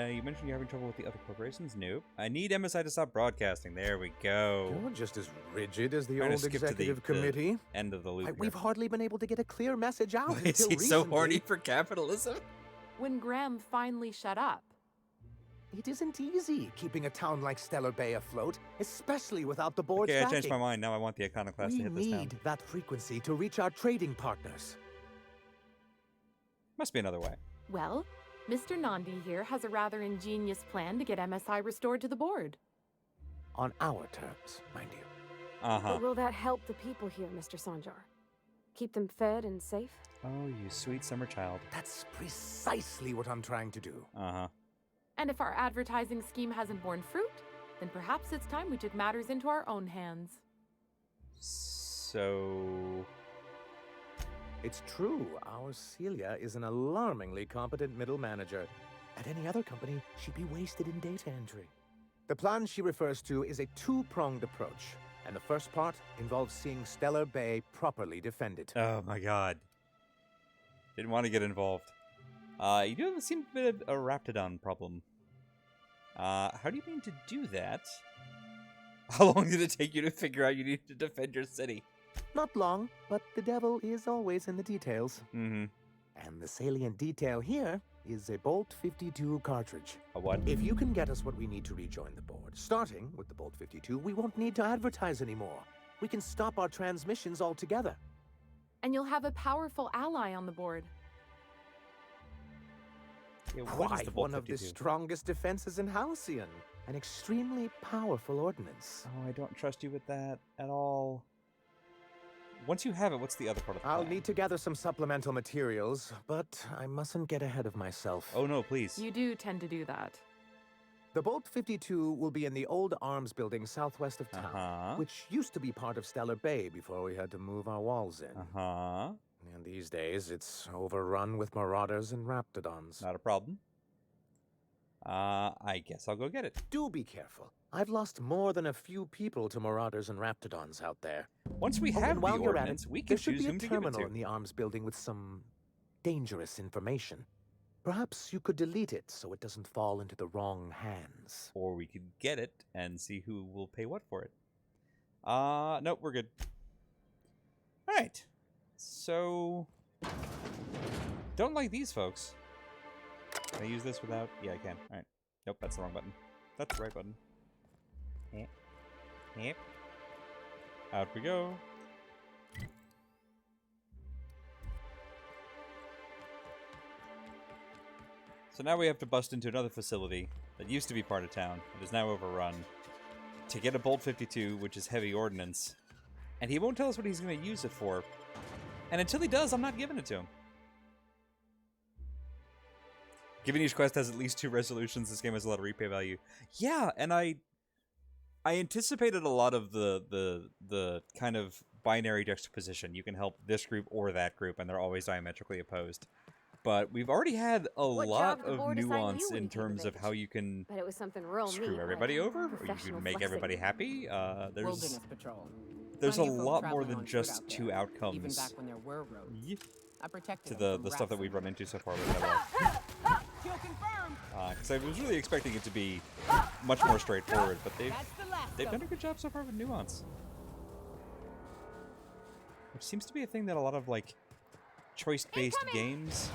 You mentioned you're having trouble with the other corporations. Nope. I need MSI to stop broadcasting. There we go. You're just as rigid as the Trying to old skip to the- executive the committee. End of the loop. We've hardly been able to get a clear message out Is until he so recently. horny for capitalism? When Graham finally shut up. It isn't easy keeping a town like Stellar Bay afloat, especially without the board's Okay, I backing. changed my mind. Now I want the iconoclast We to hit this town. need that frequency to reach our trading partners. Must be another way. Well, Mr. Nandi here has a rather ingenious plan to get MSI restored to the board. On our terms, mind you. Uh-huh. But will that help the people here, Mr. Sanjar? Keep them fed and safe? Oh, you sweet summer child. That's precisely what I'm trying to do. Uh-huh. And if our advertising scheme hasn't borne fruit, then perhaps it's time we took matters into our own hands. So... It's true, our Celia is an alarmingly competent middle manager. At any other company, she'd be wasted in data entry. The plan she refers to is a two-pronged approach, and the first part involves seeing Stellar Bay properly defended. Oh my god. Didn't want to get involved. You do seem a bit of a Raptidon problem. How do you mean to do that? How long did it take you to figure out you need to defend your city? Not long, but the devil is always in the details. Mm-hmm. And the salient detail here is a Bolt 52 cartridge. A what? If you can get us what we need to rejoin the board, starting with the Bolt 52, we won't need to advertise anymore. We can stop our transmissions altogether. And you'll have a powerful ally on the board. Yeah, what is Quite the Bolt one of the 52? strongest defenses in Halcyon. An extremely powerful ordnance. Oh, I don't trust you with that at all. Once you have it, what's the other part of the I'll plan? need to gather some supplemental materials, but I mustn't get ahead of myself. Oh no, please. You do tend to do that. The Bolt 52 will be in the old arms building southwest of town, Uh-huh. which used to be part of Stellar Bay before we had to move our walls in. Uh-huh. And these days, it's overrun with marauders and raptidons. Not a problem. I guess I'll go get it. Do be careful. I've lost more than a few people to marauders and raptidons out there. Once we Oh, have and while the you're at ordnance, it, we can there should choose be a whom to give it terminal to. in the arms building with some dangerous information. Perhaps you could delete it so it doesn't fall into the wrong hands. Or we could get it and see who will pay what for it. Nope, we're good. Alright. So... Don't like these folks. Can I use this without... Yeah, I can. Alright. Nope, that's the wrong button. That's the right button. Yep. Yep. Out we go. So now we have to bust into another facility that used to be part of town, but is now overrun, to get a Bolt 52, which is heavy ordnance. And he won't tell us what he's going to use it for. And until he does, I'm not giving it to him. Given each quest has at least 2 resolutions, this game has a lot of replay value. Yeah, and I anticipated a lot of the kind of binary juxtaposition. You can help this group or that group, and they're always diametrically opposed. But we've already had a lot of nuance in terms of how you can But it was something real screw neat, everybody like over, or you professional can make flexing. everybody happy. Wilderness patrol. There's a Plenty of folk lot more traveling than on foot just out there, 2 even outcomes back when there were roads. Yeah. I protected to them the from stuff that rats we've and run into so far with that. Kill confirmed. Because I was really expecting it to be much more straightforward, but they've done a good job so far with nuance. Which seems to be a thing that a lot of like choice-based games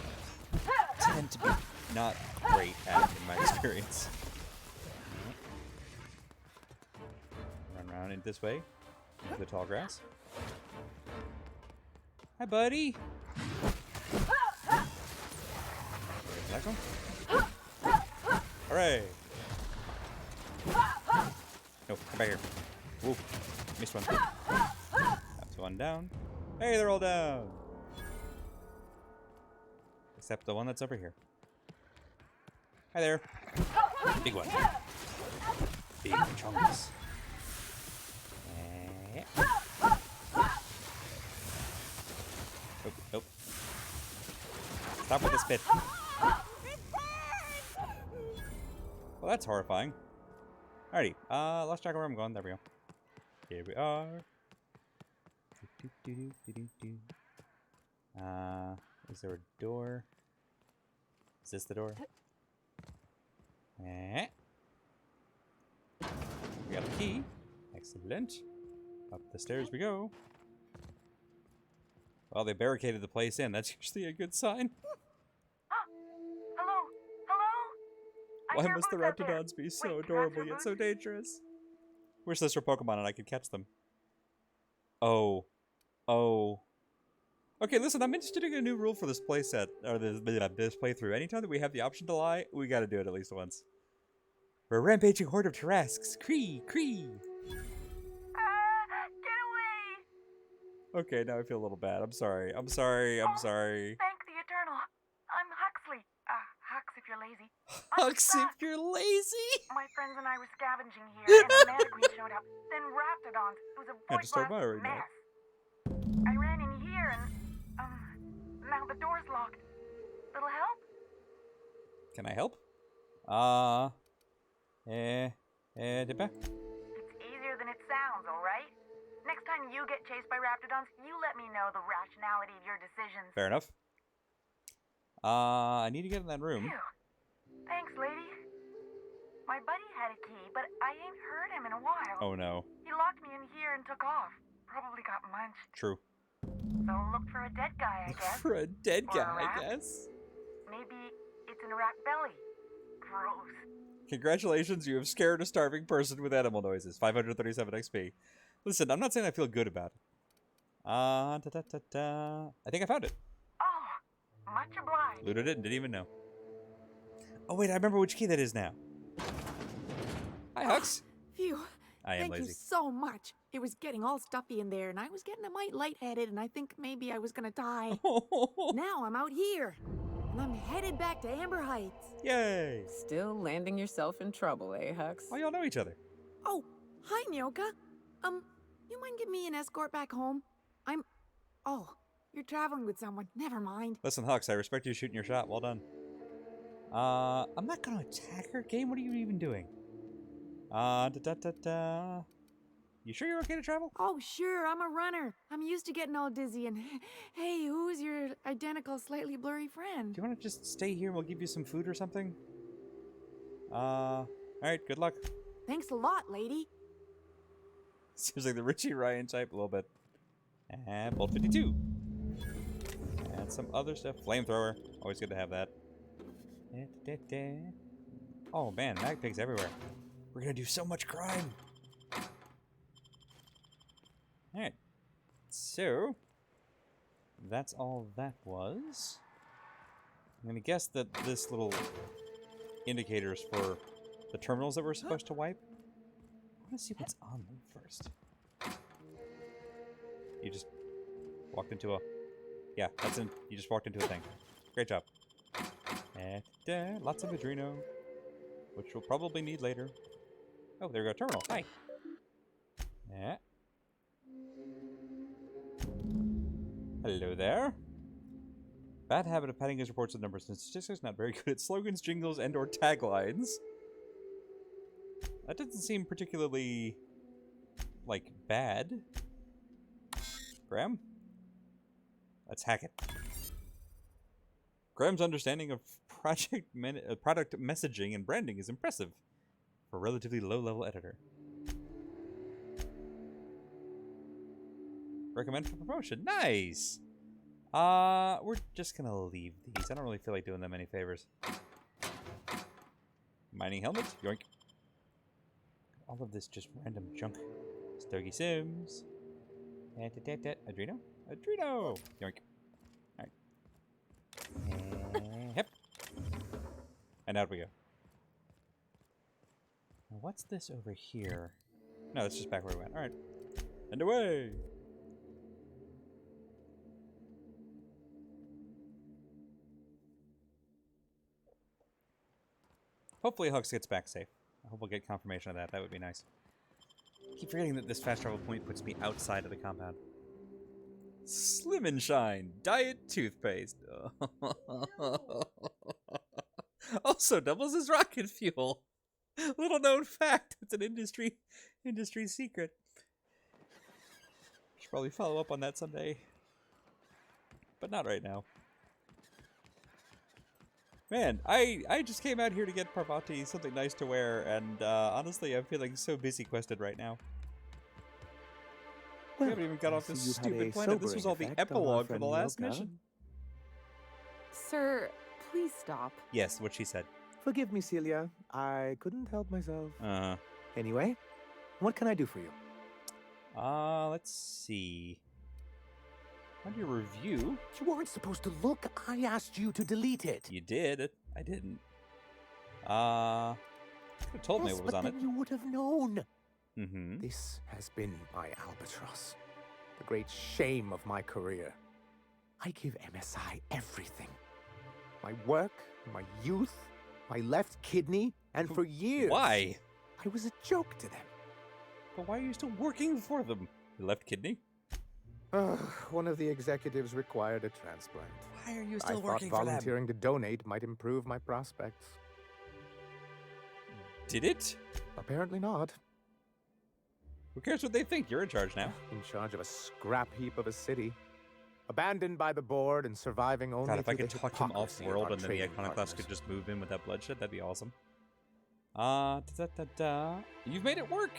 tend to be not great at, in my experience. Run around in this way, into the tall grass. Hi, buddy. That one? Hooray! No, come back here. Woo, missed one. That's one down. Hey, they're all down. Except the one that's over here. Hi there. Big one. Big chunks. Nope, nope. Stop with the spit. Well, that's horrifying. Alrighty, lost track of where I'm going. There we go. Here we are. Is there a door? Is this the door? We got the key. Excellent. Up the stairs we go. Well, they barricaded the place in. That's usually a good sign. Hello? Hello? Why must the Raptidons be so adorable yet so dangerous? Wish this were Pokemon and I could catch them. Oh. Oh. Okay, listen, I'm interested in a new rule for this playset, or this playthrough. Anytime that we have the option to lie, we gotta do it at least once. We're a rampaging horde of Tarrasques. Cree! Cree! Get away! Okay, now I feel a little bad. I'm sorry. I'm sorry. I'm sorry. Thank the Eternal. I'm Huxley. Hux if you're lazy. Hux if you're lazy? My friends and I were scavenging here, and a Mana Queen showed up. Then Raptidons. It was a I just started void-blasted right now. mess. I ran in here and, now the door's locked. Little help? Can I help? Dippa? It's easier than it sounds, alright? Next time you get chased by Raptidons, you let me know the rationality of your decisions. Fair enough. I need to get in that room. Phew. Thanks, lady. My buddy had a key, but I ain't heard him in a while. Oh no. He locked me in here and took off. Probably got munched. True. So look for a dead guy, I guess. For a dead Or a guy, I rat. guess. Maybe it's in a rat belly. Gross. Congratulations, you have scared a starving person with animal noises. 537 XP. Listen, I'm not saying I feel good about it. I think I found it. Oh, much obliged. Looted it and didn't even know. Oh wait, I remember which key that is now. Hi, Hux. Phew. I am Thank lazy. you so much. It was getting all stuffy in there, and I was getting a mite lightheaded, and I think maybe I was gonna die. Now I'm out here, and I'm headed back to Amber Heights. Yay! Still landing yourself in trouble, eh, Hux? Oh, y'all know each other. Oh, hi, Nyoka. You mind giving me an escort back home? Oh, you're traveling with someone. Never mind. Listen, Hux, I respect you shooting your shot. Well done. I'm not gonna attack her. Game, what are you even doing? You sure you're okay to travel? Oh, sure, I'm a runner. I'm used to getting all dizzy and hey, who's your identical, slightly blurry friend? Do you want to just stay here and we'll give you some food or something? Alright, good luck. Thanks a lot, lady. Seems like the Richie Ryan type a little bit. And Bolt 52. And some other stuff. Flamethrower. Always good to have that. Oh man, mag pigs everywhere. We're gonna do so much crime. Alright. So, that's all that was. I'm gonna guess that this little indicators for the terminals that we're supposed to wipe. I wanna see what's on them first. You just walked into a... Yeah, that's in... You just walked into a thing. Great job. And lots of Adreno, which we'll probably need later. Oh, there we go. Terminal. Hi. Yeah. Hello there. Bad habit of padding his reports with numbers and statistics. Not very good at slogans, jingles, and or taglines. That doesn't seem particularly, like, bad. Graham? Let's hack it. Graham's understanding of product messaging and branding is impressive for a relatively low-level editor. Recommend for promotion. Nice! We're just gonna leave these. I don't really feel like doing them any favors. Mining helmet. Yoink. All of this just random junk. Stogie Sims. Adreno? Adreno! Yoink. Alright. Yep. And out we go. Now what's this over here? No, it's just back where we went. Alright. And away! Hopefully Hux gets back safe. I hope we'll get confirmation of that. That would be nice. I keep forgetting that this fast travel point puts me outside of the compound. Slim and Shine Diet Toothpaste. Also doubles as rocket fuel. Little known fact. It's an industry secret. Should probably follow up on that someday. But not right now. Man, I just came out here to get Parvati something nice to wear, and honestly, I'm feeling so busy quested right now. Well, we haven't even got off this you've had stupid a planet. This was all the sobering effect on our epilogue for friend the last Nyoka. mission. Sir, please stop. Yes, what she said. Forgive me, Celia. I couldn't help myself. Anyway, what can I do for you? Let's see. On your review... You weren't supposed to look. I asked you to delete it. You did. I didn't. You could have told me what was on it. But then you would have known. Mm-hmm. This has been my albatross. The great shame of my career. I give MSI everything. My work, my youth, my left kidney, and for years... Why? I was a joke to them. But why are you still working for them? Your left kidney? One of the executives required a transplant. Why are you still I working thought for them? volunteering to donate might improve my prospects. Did it? Apparently not. Who cares what they think? You're in charge now. In charge of a scrap heap of a city. Abandoned by the board and surviving only God, if I through could the talk him off hypocrisy of world our and then the trading Iconoclast partners. could just move in without bloodshed, that'd be awesome. You've made it work!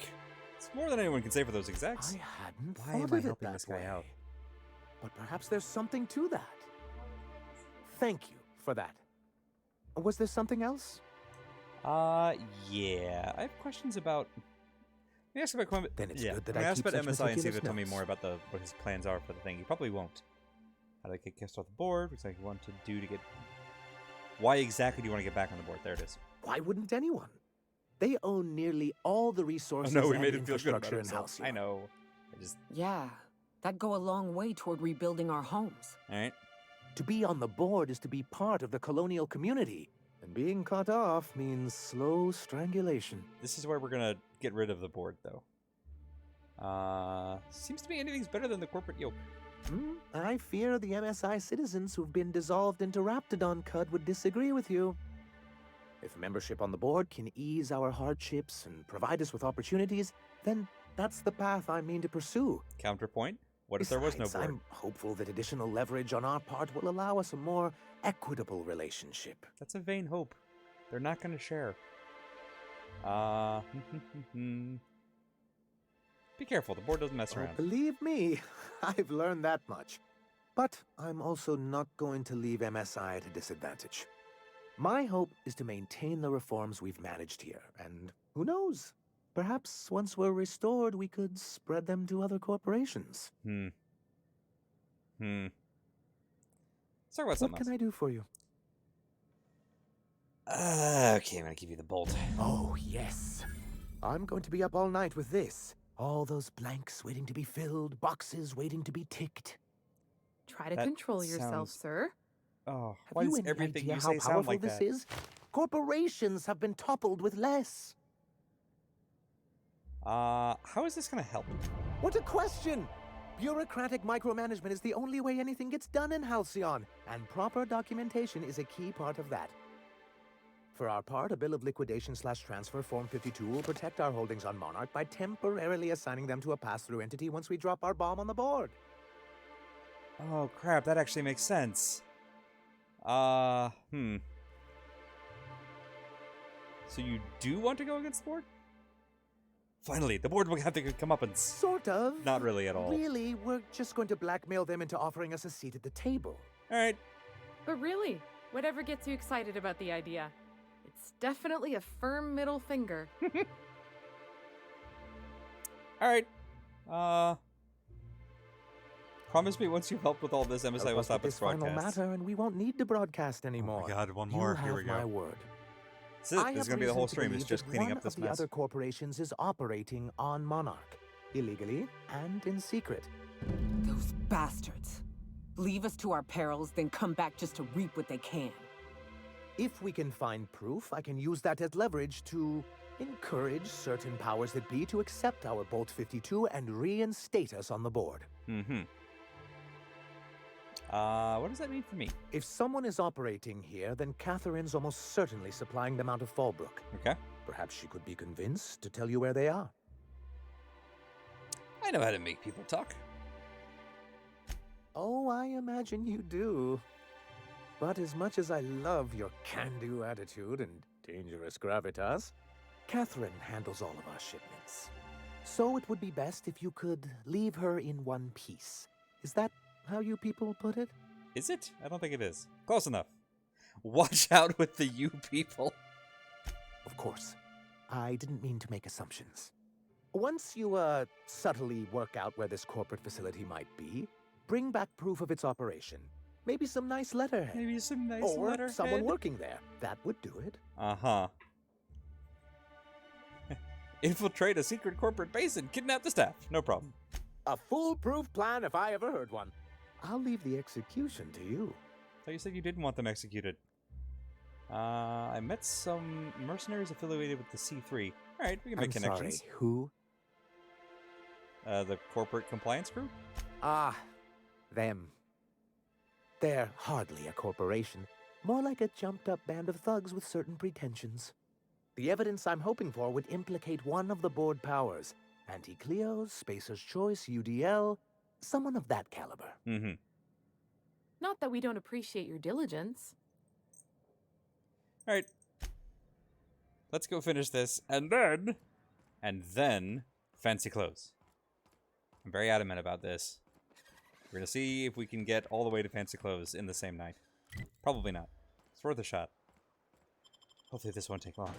It's more than anyone can say for those execs. I hadn't Why thought am of I it helping that this guy way. out? But perhaps there's something to that. Thank you for that. Was there something else? Yeah. I have questions about... Let me ask about... Then it's yeah. good that I'm I gonna ask keep about such MSI and see if he'll meticulous tell me notes. more about what his plans are for the thing. He probably won't. How do I get kissed off the board? Looks like you want to do to get... Why exactly do you want to get back on the board? There it is. Why wouldn't anyone? They own nearly all the resources Oh no, we and made him feel good about infrastructure in himself. Halcyon. I know. I just... Yeah, that'd go a long way toward rebuilding our homes. Alright. To be on the board is to be part of the colonial community. And being cut off means slow strangulation. This is where we're gonna get rid of the board, though. Seems to me anything's better than the corporate yoke. I fear the MSI citizens who've been dissolved into Raptidon Cud would disagree with you. If membership on the board can ease our hardships and provide us with opportunities, then that's the path I mean to pursue. Counterpoint. What if there was no Besides, board? I'm hopeful that additional leverage on our part will allow us a more equitable relationship. That's a vain hope. They're not going to share. Be careful. The board doesn't mess around. Believe me, I've learned that much. But I'm also not going to leave MSI at a disadvantage. My hope is to maintain the reforms we've managed here, and who knows? Perhaps once we're restored, we could spread them to other corporations. Let's talk about something What can I do for you? Okay, I'm gonna give you the bolt. Oh, yes. I'm going to be up all night with this. All those blanks waiting to be filled, boxes waiting to be ticked. Try to That control yourself, sounds- sir. Oh, Have why you does any everything idea you how say sound powerful like this that? is? Corporations have been toppled with less. How is this gonna help? What a question! Bureaucratic micromanagement is the only way anything gets done in Halcyon, and proper documentation is a key part of that. For our part, a bill of liquidation/transfer Form 52 will protect our holdings on Monarch by temporarily assigning them to a pass-through entity once we drop our bomb on the board. Oh crap, that actually makes sense. So you do want to go against the board? Finally, the board will have to come up and... Sort of. Not really at all. Really, we're just going to blackmail them into offering us a seat at the table. Alright. But really, whatever gets you excited about the idea, it's definitely a firm middle finger. Alright. Promise me once you've helped with all this, MSI will stop its this final broadcast. matter, and we won't need to broadcast anymore. Oh my god, one You more. have Here we go. my word. This is it. This is going to be the whole stream. It's just cleaning up this one of the mess. other corporations is operating on Monarch, illegally and in secret. Those bastards. Leave us to our perils, then come back just to reap what they can. If we can find proof, I can use that as leverage to encourage certain powers that be to accept our Bolt 52 and reinstate us on the board. What does that mean for me? If someone is operating here, then Catherine's almost certainly supplying them out of Fallbrook. Okay. Perhaps she could be convinced to tell you where they are. I know how to make people talk. Oh, I imagine you do. But as much as I love your can-do attitude and dangerous gravitas, Catherine handles all of our shipments. So it would be best if you could leave her in one piece. Is that how you people put it? Is it? I don't think it is. Close enough. Watch out with the you people. Of course. I didn't mean to make assumptions. Once you, subtly work out where this corporate facility might be, bring back proof of its operation. Maybe some nice letterhead. Maybe some nice or letterhead. someone working there. That would do it. Uh-huh. Infiltrate a secret corporate base and kidnap the staff. No problem. A foolproof plan if I ever heard one. I'll leave the execution to you. So you said you didn't want them executed. I met some mercenaries affiliated with the C3. Alright, we can make connections. Sorry, who? The corporate compliance crew? Ah, them. They're hardly a corporation. More like a jumped-up band of thugs with certain pretensions. The evidence I'm hoping for would implicate one of the board powers. Anti-Cleos, Spacer's Choice, UDL, someone of that caliber. Not that we don't appreciate your diligence. Alright. Let's go finish this, and then, fancy clothes. I'm very adamant about this. We're gonna see if we can get all the way to fancy clothes in the same night. Probably not. It's worth a shot. Hopefully this won't take long.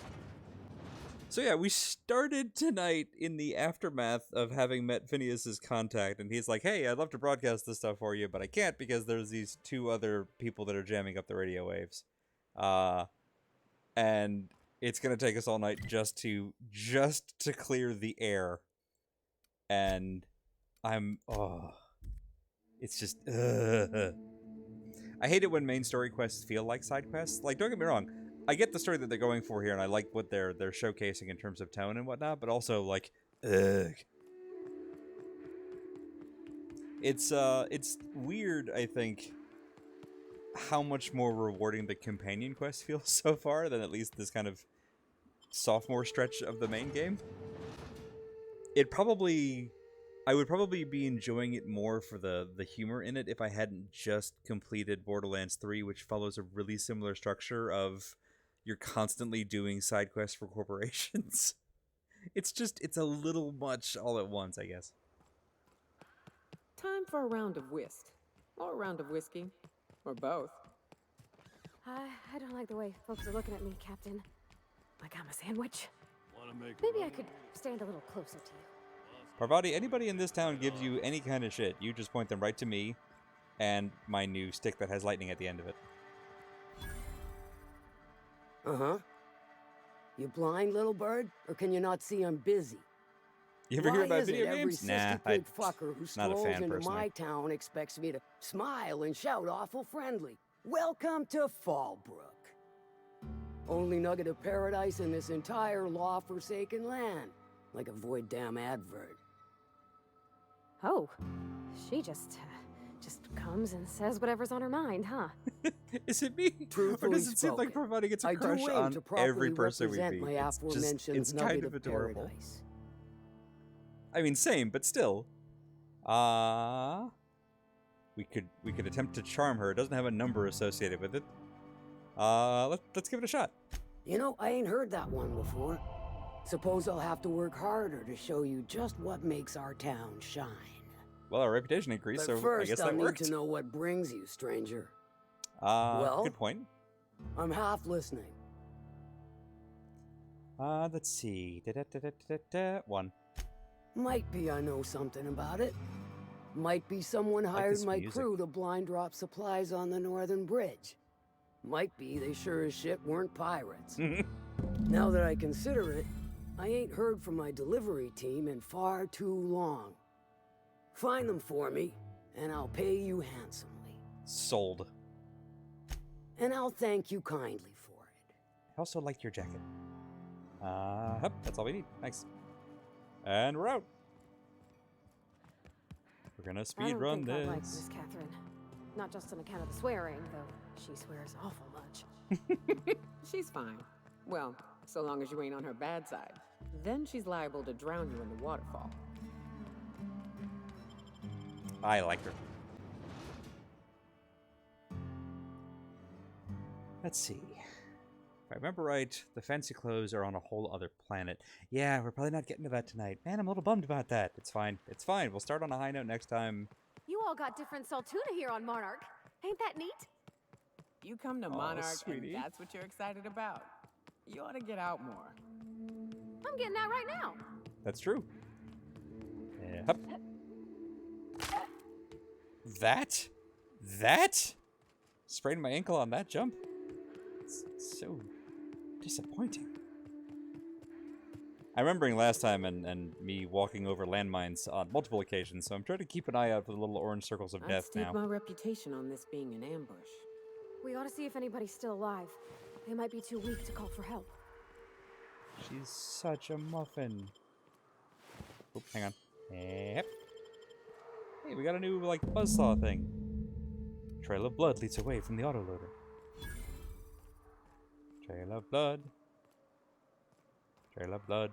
So yeah, we started tonight in the aftermath of having met Phineas's contact, and he's like, hey, I'd love to broadcast this stuff for you, but I can't because there's these two other people that are jamming up the radio waves. And it's gonna take us all night just to clear the air. And it's just, I hate it when main story quests feel like side quests. Like, don't get me wrong, I get the story that they're going for here, and I like what they're showcasing in terms of tone and whatnot, but also, like, it's weird, I think, how much more rewarding the companion quest feels so far than at least this kind of sophomore stretch of the main game. I would probably be enjoying it more for the humor in it if I hadn't just completed Borderlands 3, which follows a really similar structure of you're constantly doing side quests for corporations. It's a little much all at once, I guess. Time for a round of whist. Or a round of whiskey. Or both. I don't like the way folks are looking at me, Captain. Like I'm a sandwich. Maybe I could stand a little closer to you. Parvati, anybody in this town gives you any kind of shit, you just point them right to me and my new stick that has lightning at the end of it. Uh-huh. You blind, little bird? Or can you not see I'm busy? You ever hear about video every games? Nah, pig fucker who not a strolls fan into personally. my town expects me to smile and shout awful friendly. Welcome to Fallbrook. Only nugget of paradise in this entire law-forsaken land. Like a void damn advert. Oh, she just comes and says whatever's on her mind, huh? Is it me? Or does it seem like Parvati gets a crush on every person we meet? It's kind of adorable. Paradise. I mean, same, but still. We could attempt to charm her. It doesn't have a number associated with it. Let's give it a shot. You know, I ain't heard that one before. Suppose I'll have to work harder to show you just what makes our town shine. Well, our reputation increased, But so first, I guess I'll that need worked. to know what brings you, stranger. Well, good point. I'm half listening. Let's see. One. Might be I know something about it. Might be someone hired this my music. crew to blind drop supplies on the northern bridge. Might be they sure as shit weren't pirates. Now that I consider it, I ain't heard from my delivery team in far too long. Find them for me, and I'll pay you handsomely. Sold. And I'll thank you kindly for it. I also like your jacket. That's all we need. Nice. And we're out. We're gonna speed run I this. like Miss Catherine. Not just on account of the swearing, though she swears awful much. She's fine. Well, so long as you ain't on her bad side. Then she's liable to drown you in the waterfall. I like her. Let's see. If I remember right, the fancy clothes are on a whole other planet. Yeah, we're probably not getting to that tonight. Man, I'm a little bummed about that. It's fine. It's fine. We'll start on a high note next time. You all got different Saltuna here on Monarch. Ain't that neat? You come to Aw, Monarch sweetie. and that's what you're excited about. You ought to get out more. I'm getting out right now. That's true. Yep. That? Sprained my ankle on that jump? It's so disappointing. I'm remembering last time and me walking over landmines on multiple occasions, so I'm trying to keep an eye out for the little orange circles of I'd death stake now. my reputation on this being an ambush. We ought to see if anybody's still alive. They might be too weak to call for help. She's such a muffin. Oop, hang on. Yep. Hey, we got a new, like, buzzsaw thing. Trail of blood leads away from the autoloader. Trail of blood. Trail of blood.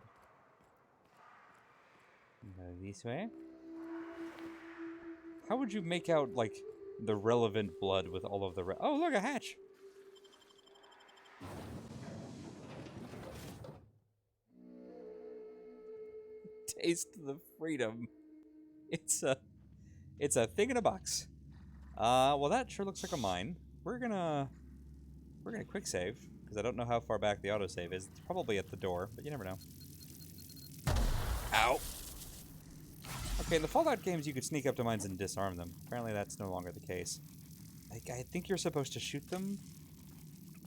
Go this way. How would you make out, like, the relevant blood with all of the oh, look, a hatch! Taste the freedom. It's a thing in a box. Well, that sure looks like a mine. We're gonna quick save because I don't know how far back the autosave is. It's probably at the door, but you never know. Ow. Okay, in the Fallout games, you could sneak up to mines and disarm them. Apparently, that's no longer the case. I think you're supposed to shoot them,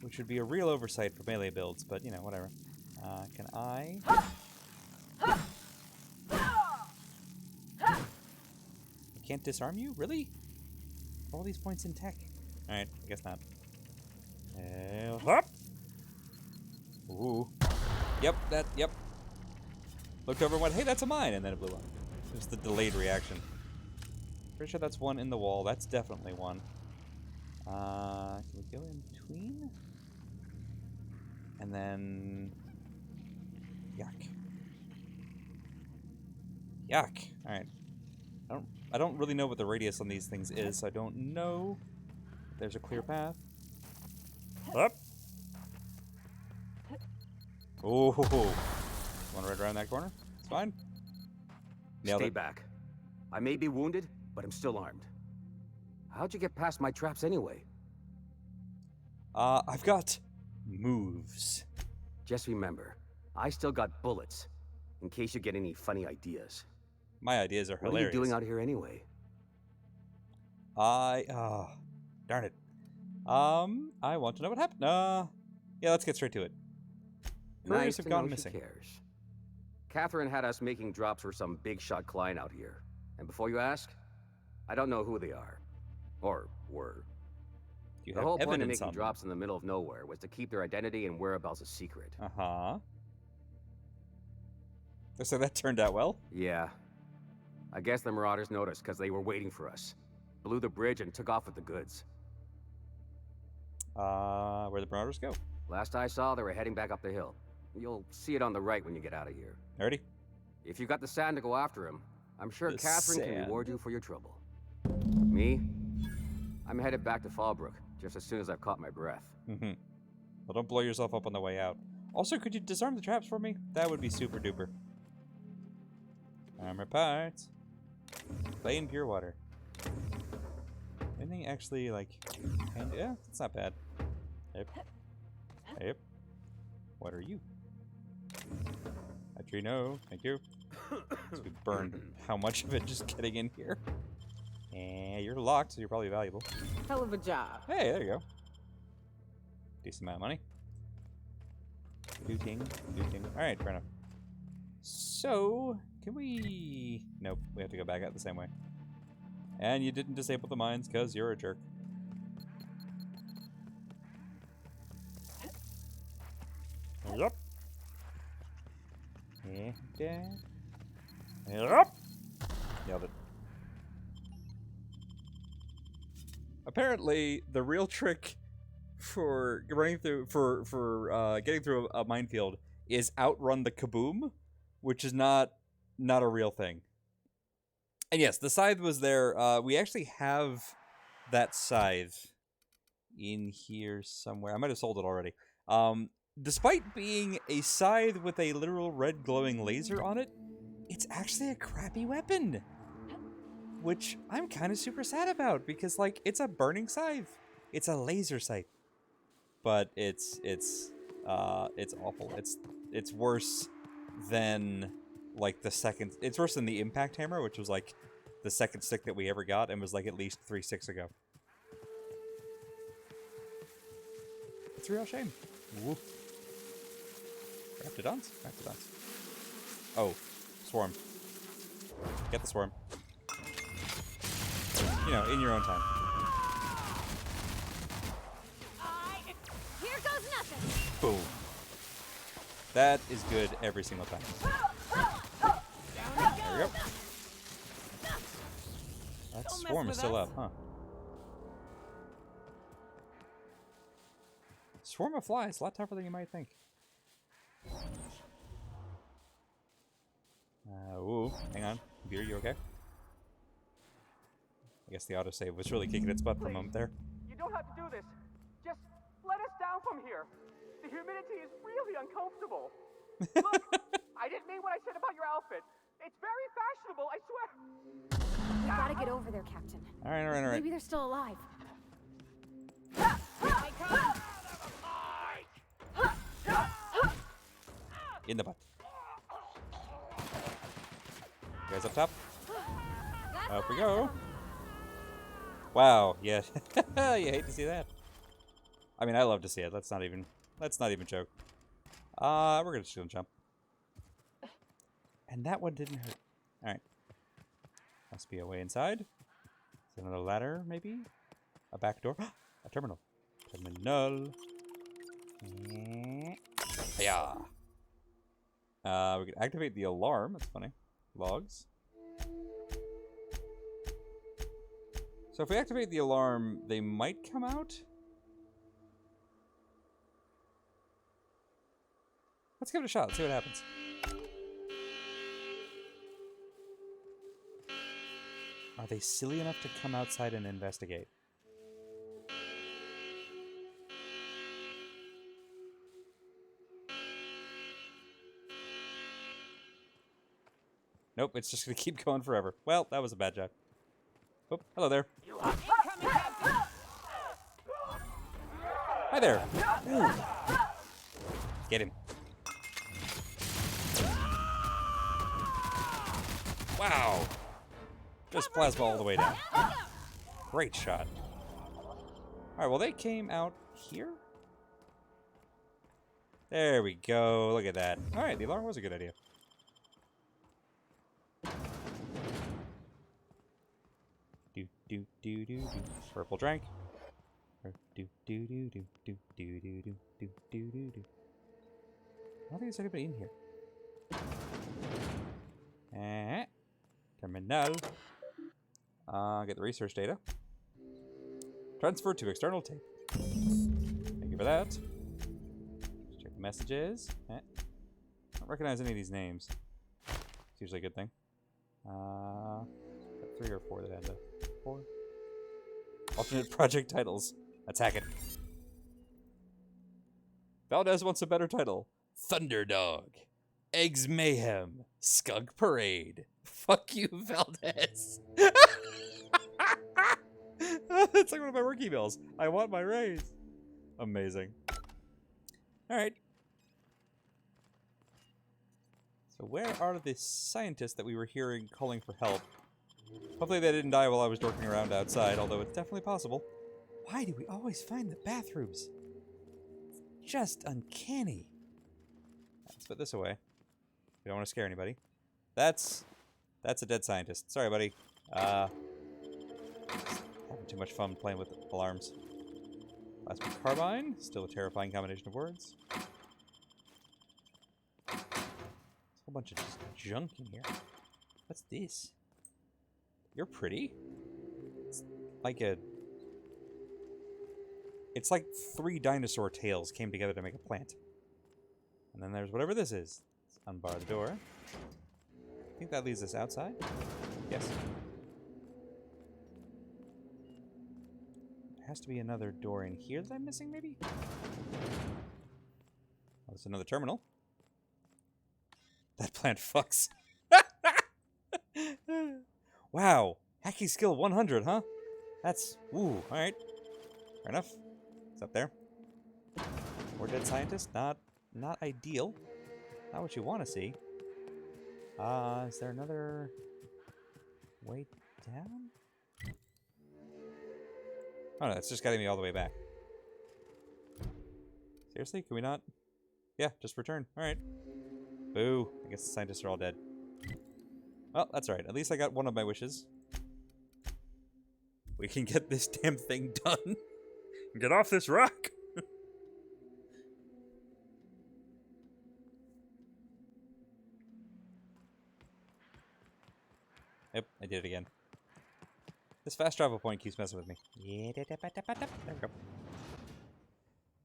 which would be a real oversight for melee builds, but you know, whatever. Can I? I can't disarm you? Really? All these points in tech. Alright, I guess not. Up. Ooh. Yep, yep. Looked over and went, hey, that's a mine, and then it blew up. It was the delayed reaction. Pretty sure that's one in the wall. That's definitely one. Can we go in between? And then... Yuck. Yuck. Alright. I don't really know what the radius on these things is, so I don't know. There's a clear path. Up! Oh! Want to ride around that corner? It's fine. Nailed Stay it. back. I may be wounded, but I'm still armed. How'd you get past my traps anyway? I've got moves. Just remember, I still got bullets, in case you get any funny ideas. My ideas are What hilarious. are you doing out here anyway? Darn it. I want to know what happened. Yeah, let's get straight to it. Couriers Nice have to gone know missing. she cares. Catherine had us making drops for some big shot client out here. And before you ask, I don't know who they are. Or were. You The have whole point of evidence making on them. drops in the middle of nowhere was to keep their identity and whereabouts a secret. Uh-huh. So that turned out well? Yeah. I guess the Marauders noticed because they were waiting for us. Blew the bridge and took off with the goods. Where'd the Marauders go? Last I saw, they were heading back up the hill. You'll see it on the right when you get out of here. Alrighty. If you got the sand to go after him, I'm sure The Catherine can sand. reward you for your trouble. Me? I'm headed back to Fallbrook, just as soon as I've caught my breath. Mm-hmm. Well, don't blow yourself up on the way out. Also, could you disarm the traps for me? That would be super duper. Armor parts. Plain pure water. Anything actually, like... yeah, it's not bad. Yep. Yep. What are you? Atrino, thank you. So we burned how much of it just getting in here. And you're locked, so you're probably valuable. Hell of a job. Hey, there you go. Decent amount of money. Dooting. Alright, fair enough. So, can we... Nope, we have to go back out the same way. And you didn't disable the mines because you're a jerk. Yep. Yep. Nailed it. Apparently, the real trick for running through getting through a minefield is outrun the kaboom, which is not a real thing. And yes, the scythe was there. We actually have that scythe in here somewhere. I might have sold it already. Despite being a scythe with a literal red glowing laser on it, it's actually a crappy weapon. Which I'm kind of super sad about, because, like, it's a burning scythe. It's a laser scythe. But it's awful. It's worse than, like, the second... It's worse than the impact hammer, which was, like, the second stick that we ever got, and was, like, at least 3 sticks ago. It's a real shame. Woo. Raptidons? Raptidons. Oh, swarm. Get the swarm. You know, in your own time. Here goes nothing. Boom. That is good every single time. There we go. That swarm is still up, huh? Swarm of flies, a lot tougher than you might think. Ooh, hang on. Computer, you okay? I guess the autosave was really kicking its butt for a moment there. You don't have to do this. Just let us down from here. The humidity is really uncomfortable. Look, I didn't mean what I said about your outfit. It's very fashionable, I swear. We gotta get over there, Captain. Alright. Maybe they're still alive. In the butt. You guys up top? Up we go. Wow, yeah. You hate to see that. I mean, I love to see it. Let's not even joke. We're just gonna jump. And that one didn't hurt. Alright. Must be a way inside. Is there another ladder, maybe? A back door? A terminal. Terminal. Yeah. We can activate the alarm. That's funny. Logs. So if we activate the alarm, they might come out? Let's give it a shot. Let's see what happens. Are they silly enough to come outside and investigate? Nope, it's just gonna keep going forever. Well, that was a bad job. Oh, hello there. Hi there. Ooh. Get him. Wow. Just plasma all the way down. Great shot. Alright, well they came out here? There we go. Look at that. Alright, the alarm was a good idea. Do do do do do. Purple drink. Do do do do do do do do do do do. I don't think there's anybody in here. Terminal. Get the research data. Transfer to external tape. Thank you for that. Let's check the messages. I don't recognize any of these names. It's usually a good thing. 3 or 4 that had the 4. Alternate project titles. Attack it. Valdez wants a better title. Thunderdog. Eggs Mayhem. Skunk Parade. Fuck you, Valdez. It's like one of my work emails. I want my raise. Amazing. Alright. So where are the scientists that we were hearing calling for help? Hopefully they didn't die while I was dorking around outside, although it's definitely possible. Why do we always find the bathrooms? It's just uncanny. Let's put this away. We don't want to scare anybody. That's a dead scientist. Sorry, buddy. Having too much fun playing with alarms. Plasma carbine. Still a terrifying combination of words. There's a whole bunch of just junk in here. What's this? You're pretty. It's like a... It's like 3 dinosaur tails came together to make a plant. And then there's whatever this is. Let's unbar the door. I think that leads us outside. Yes. There has to be another door in here that I'm missing, maybe? Oh, there's another terminal. That plant fucks. Wow. Hacky skill 100, huh? That's... Ooh, alright. Fair enough. It's up there. More dead scientists? Not ideal. Not what you want to see. Is there another way down? Oh no, it's just getting me all the way back. Seriously? Can we not? Yeah, just return. Alright. Boo. I guess the scientists are all dead. Well, that's alright. At least I got one of my wishes. We can get this damn thing done. Get off this rock! Yep, I did it again. This fast travel point keeps messing with me. There we go.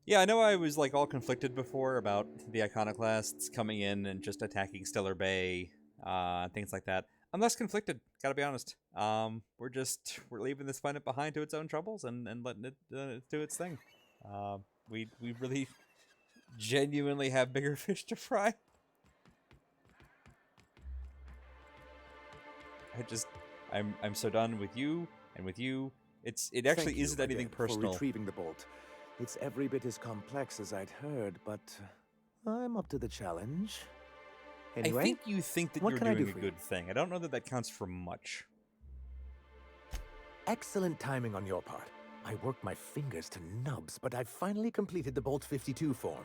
Yeah, I know I was like all conflicted before about the iconoclasts coming in and just attacking Stellar Bay, things like that. I'm less conflicted, gotta be honest. We're leaving this planet behind to its own troubles and letting it do its thing. We really genuinely have bigger fish to fry. I'm so done with you and with you. It actually isn't anything personal. For retrieving the bolt. It's every bit as complex as I'd heard, but I'm up to the challenge. Anyway, I think you think that you're doing a good thing. I don't know that that counts for much. Excellent timing on your part. I worked my fingers to nubs, but I've finally completed the Bolt 52 form.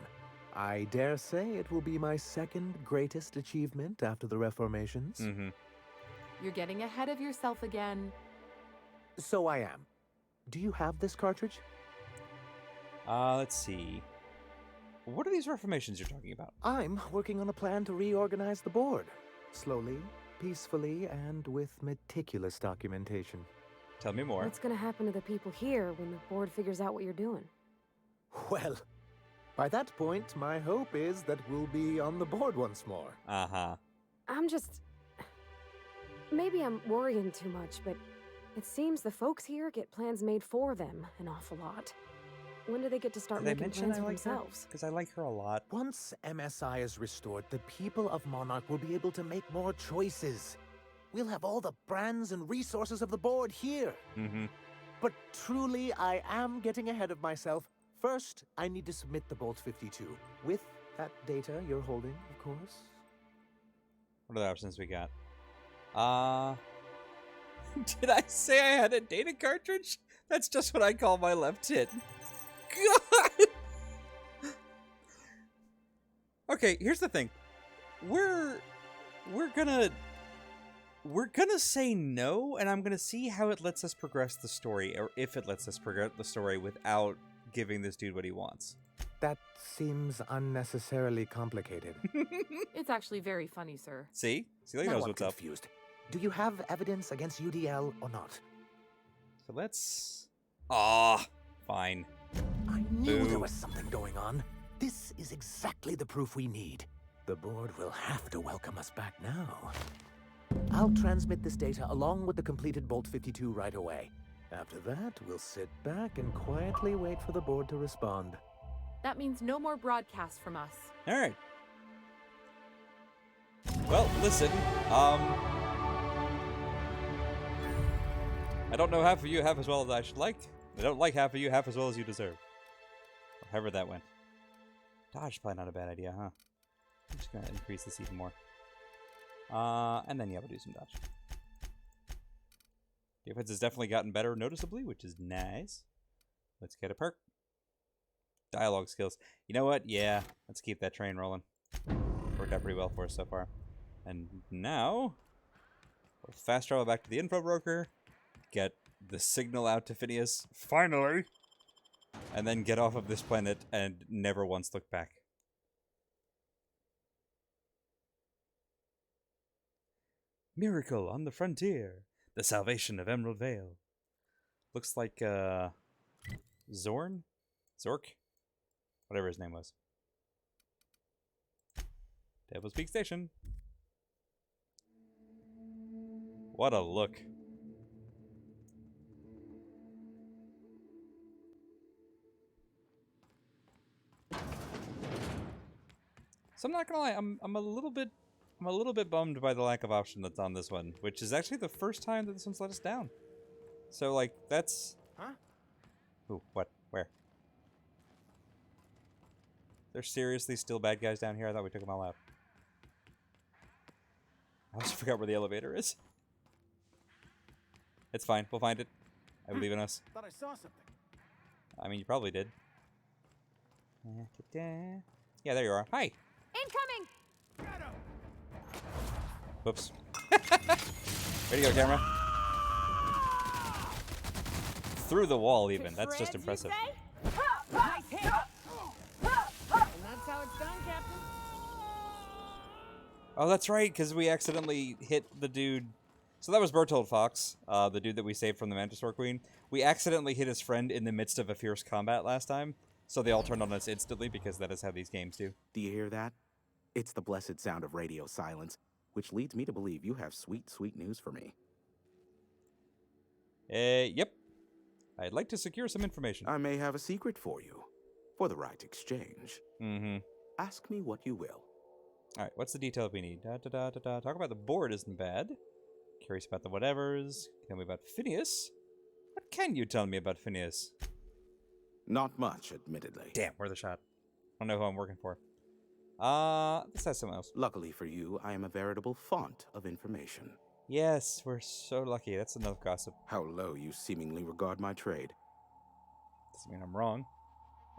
I dare say it will be my second greatest achievement after the Reformations. Mm-hmm. You're getting ahead of yourself again. So I am. Do you have this cartridge? Let's see. What are these reformations you're talking about? I'm working on a plan to reorganize the board. Slowly, peacefully, and with meticulous documentation. Tell me more. What's gonna happen to the people here when the board figures out what you're doing? Well, by that point, my hope is that we'll be on the board once more. Uh-huh. I'm just... Maybe I'm worrying too much, but it seems the folks here get plans made for them an awful lot. When do they get to start making plans for themselves? Because I like her a lot. Once MSI is restored, the people of Monarch will be able to make more choices. We'll have all the brands and resources of the board here. Mm-hmm. But truly, I am getting ahead of myself. First, I need to submit the Bolt 52. With that data you're holding, of course. What are the options we got? Did I say I had a data cartridge? That's just what I call my left hit. God! Okay, here's the thing. We're gonna say no, and I'm gonna see how it lets us progress the story, or if it lets us progress the story without giving this dude what he wants. That seems unnecessarily complicated. It's actually very funny, sir. See? Celia Now knows I'm what's confused. Do you have evidence against UDL or not? So let's... Ah, fine. I knew there was something going on. This is exactly the proof we need. The board will have to welcome us back now. I'll transmit this data along with the completed Bolt 52 right away. After that, we'll sit back and quietly wait for the board to respond. That means no more broadcasts from us. All right. Well, listen, I don't know half of you half as well as I should like. I don't like half of you half as well as you deserve. Or however that went. Dodge is probably not a bad idea, huh? I'm just gonna increase this even more. And then yeah, we'll do some dodge. Defense has definitely gotten better noticeably, which is nice. Let's get a perk. Dialogue skills. You know what? Yeah, let's keep that train rolling. Worked out pretty well for us so far. And now, we'll fast travel back to the info broker, get the signal out to Phineas, finally, and then get off of this planet and never once look back. Miracle on the frontier. The salvation of Emerald Vale. Looks like, Zorn? Zork? Whatever his name was. Devil's Peak Station. What a look. So I'm not gonna lie, I'm a little bit bummed by the lack of option that's on this one, which is actually the first time that this one's let us down. So like that's Ooh, what? Where? There's seriously still bad guys down here? I thought we took them all out. I also forgot where the elevator is. It's fine. We'll find it. I believe in us. Thought I saw something. I mean, you probably did. Yeah, there you are. Hi. Incoming! Whoops. Way to go, camera. Through the wall, even. That's just impressive. Nice hit! And that's how it's done, Captain. Oh, that's right, because we accidentally hit the dude. So that was Bertold Fox, the dude that we saved from the Mantisaur Queen. We accidentally hit his friend in the midst of a fierce combat last time, so they all turned on us instantly, because that is how these games do. Do you hear that? It's the blessed sound of radio silence, which leads me to believe you have sweet, sweet news for me. Yep. I'd like to secure some information. I may have a secret for you, for the right exchange. Mm-hmm. Ask me what you will. Alright, what's the detail we need? Talk about the board isn't bad. Curious about the whatevers. Tell me about Phineas. What can you tell me about Phineas? Not much, admittedly. Damn, where's the shot? I don't know who I'm working for. Let's have someone else. Luckily for you, I am a veritable font of information. Yes, we're so lucky. That's enough gossip. How low you seemingly regard my trade. Doesn't mean I'm wrong.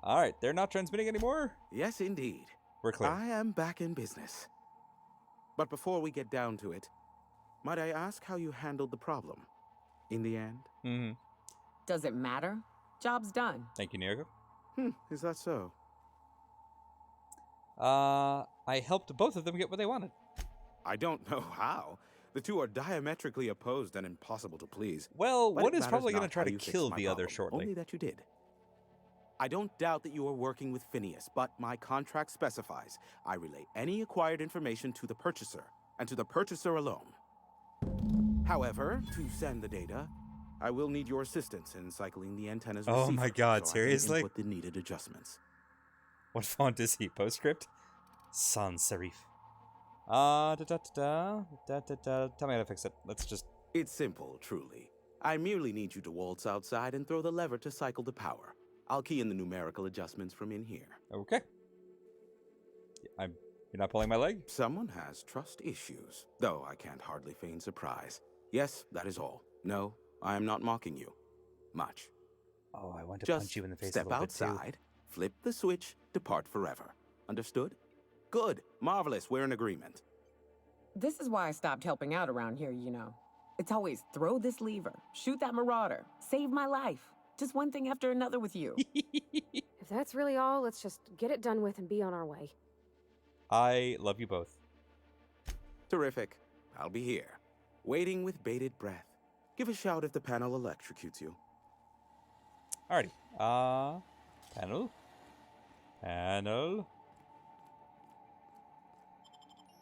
Alright, they're not transmitting anymore? Yes, indeed. We're clear. I am back in business. But before we get down to it, might I ask how you handled the problem? In the end? Mm-hmm. Does it matter? Job's done. Thank you, Nirgo. Is that so? I helped both of them get what they wanted. I don't know how, The two are diametrically opposed and impossible to please. Well, But one it is probably matters going to try not how to you fix kill my the other problem, shortly. Only that you did. I don't doubt that you are working with Phineas, but my contract specifies I relay any acquired information to the purchaser, and to the purchaser alone. However, to send the data, I will need your assistance in cycling the antenna's receiver. Oh my god, so seriously? I can input the needed adjustments. What font is he? Postscript? Sans serif. Da da da da da da da. Tell me how to fix it. Let's just. It's simple, truly. I merely need you to waltz outside and throw the lever to cycle the power. I'll key in the numerical adjustments from in here. Okay. You're not pulling my leg? Someone has trust issues, though I can't hardly feign surprise. Yes, that is all. No, I am not mocking you. Much. Oh, I want to Just punch you in the face a step little bit too. outside, flip the switch, depart forever. Understood? Good. Marvelous. We're in agreement. This is why I stopped helping out around here, you know. It's always throw this lever, shoot that marauder, save my life. Just one thing after another with you. If that's really all, let's just get it done with and be on our way. I love you both. Terrific. I'll be here, waiting with bated breath. Give a shout if the panel electrocutes you. Alrighty. Panel. Panel.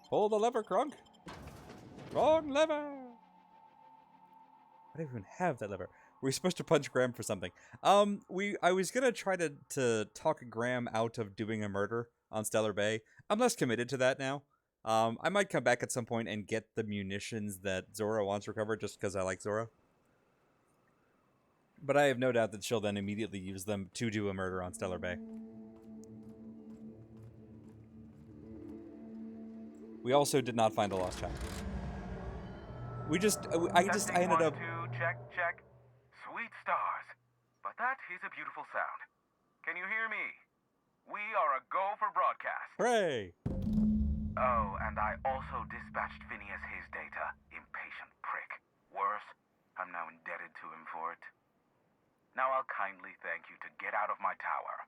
Pull the lever, Krunk. Wrong lever. I don't even have that lever. We're supposed to punch Graham for something. I was gonna try to talk Graham out of doing a murder on Stellar Bay. I'm less committed to that now. I might come back at some point and get the munitions that Zora wants recovered just because I like Zora. But I have no doubt that she'll then immediately use them to do a murder on Stellar Bay. We also did not find a lost child. I ended up... Check. Sweet stars. But that is a beautiful sound. Can you hear me? We are a go for broadcast. Hooray! Oh, and I also dispatched Phineas his data. Impatient prick. Worse, I'm now indebted to him for it. Now I'll kindly thank you to get out of my tower.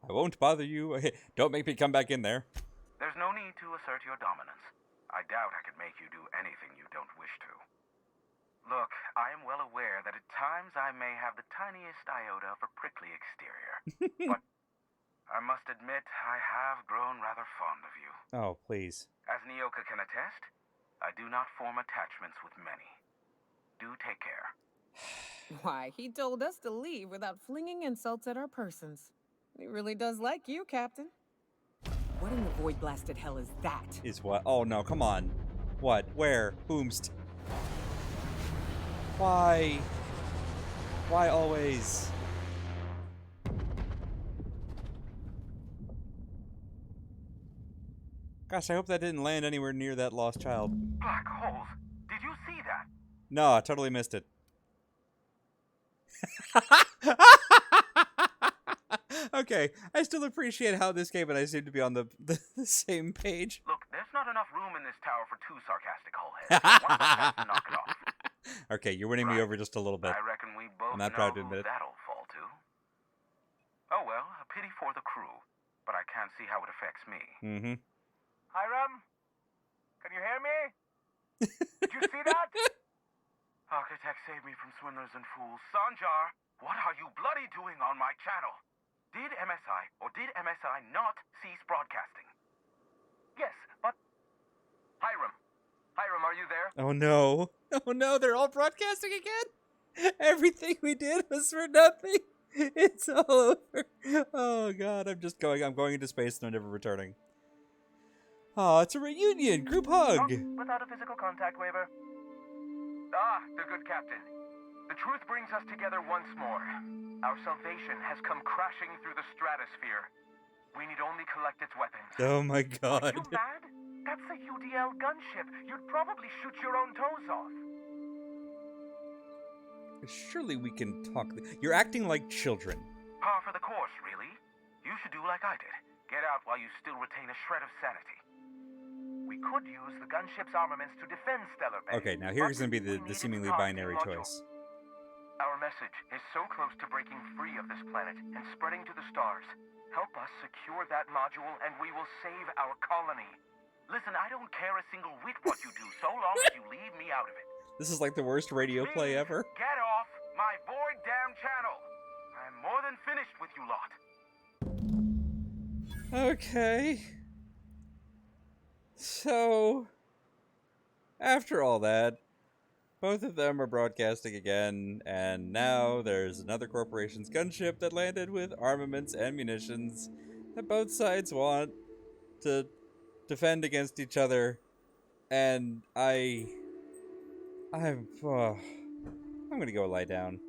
I won't bother you. Don't make me come back in there. There's no need to assert your dominance. I doubt I could make you do anything you don't wish to. Look, I am well aware that at times I may have the tiniest iota of a prickly exterior. But I must admit, I have grown rather fond of you. Oh, please. As Nyoka can attest, I do not form attachments with many. Do take care. Why, he told us to leave without flinging insults at our persons. He really does like you, Captain. What in the void-blasted hell is that? Is what? Oh, no, come on. What? Where? Whomst? Why? Why always? Gosh, I hope that didn't land anywhere near that lost child. Black holes. Did you see that? No, I totally missed it. Okay, I still appreciate how this game and I seem to be on the same page. Look, there's not enough room in this tower for two sarcastic hullheads. One of us has to knock it off. Okay, you're winning me over just a little bit. I reckon we both I'm not know proud to who admit it. that'll fall to. Oh well, a pity for the crew, but I can't see how it affects me. Mm-hmm. Hiram? Can you hear me? Did you see that? Architect, save me from swindlers and fools. Sanjar, what are you bloody doing on my channel? Did MSI or did MSI not cease broadcasting? Yes, but... Hiram, are you there? Oh no. Oh no, they're all broadcasting again? Everything we did was for nothing. It's all over. Oh god, I'm going into space and I'm never returning. Oh, it's a reunion, group hug. Without a physical contact waiver. Ah, the good captain. The truth brings us together once more. Our salvation has come crashing through the stratosphere. We need only collect its weapons. Oh my god. Are you mad? That's a UDL gunship. You'd probably shoot your own toes off. Surely we can talk. You're acting like children. Par for the course, really. You should do like I did. Get out while you still retain a shred of sanity. We could use the gunship's armaments to defend Stellar Bay. Okay, now here's going to be the seemingly binary choice. Our message is so close to breaking free of this planet and spreading to the stars. Help us secure that module and we will save our colony. Listen, I don't care a single whit what you do, so long as you leave me out of it. This is like the worst radio play ever. Get off my void damn channel. I'm more than finished with you lot. Okay. So, after all that, both of them are broadcasting again, and now there's another corporation's gunship that landed with armaments and munitions that both sides want to defend against each other. And I'm gonna go lie down.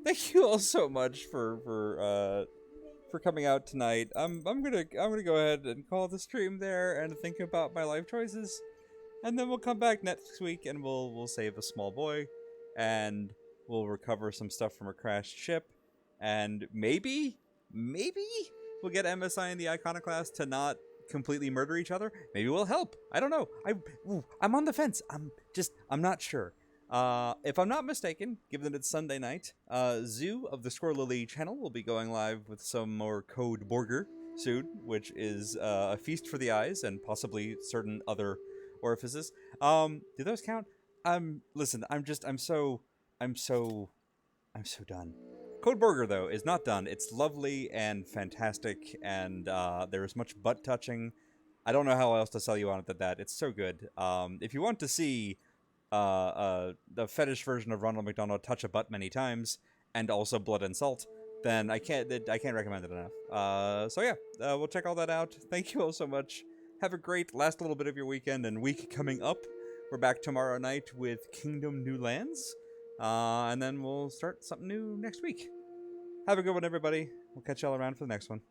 Thank you all so much for coming out tonight. I'm gonna go ahead and call the stream there and think about my life choices, and then we'll come back next week and we'll save a small boy, and we'll recover some stuff from a crashed ship, and maybe we'll get MSI and the Iconoclast to not completely murder each other. Maybe we'll help. I don't know. I'm on the fence. I'm not sure. If I'm not mistaken, given that it's Sunday night, Zoo of the Squirrelily channel will be going live with some more Code Burger soon, which is a feast for the eyes and possibly certain other orifices. Do those count? Listen, I'm so done. Code Burger, though, is not done. It's lovely and fantastic, and there's much butt touching. I don't know how else to sell you on it than that. It's so good. If you want to see the fetish version of Ronald McDonald touch a butt many times, and also blood and salt, then I can't recommend it enough. So yeah, we'll check all that out. Thank you all so much. Have a great last little bit of your weekend and week coming up. We're back tomorrow night with Kingdom New Lands, and then we'll start something new next week. Have a good one, everybody. We'll catch y'all around for the next one.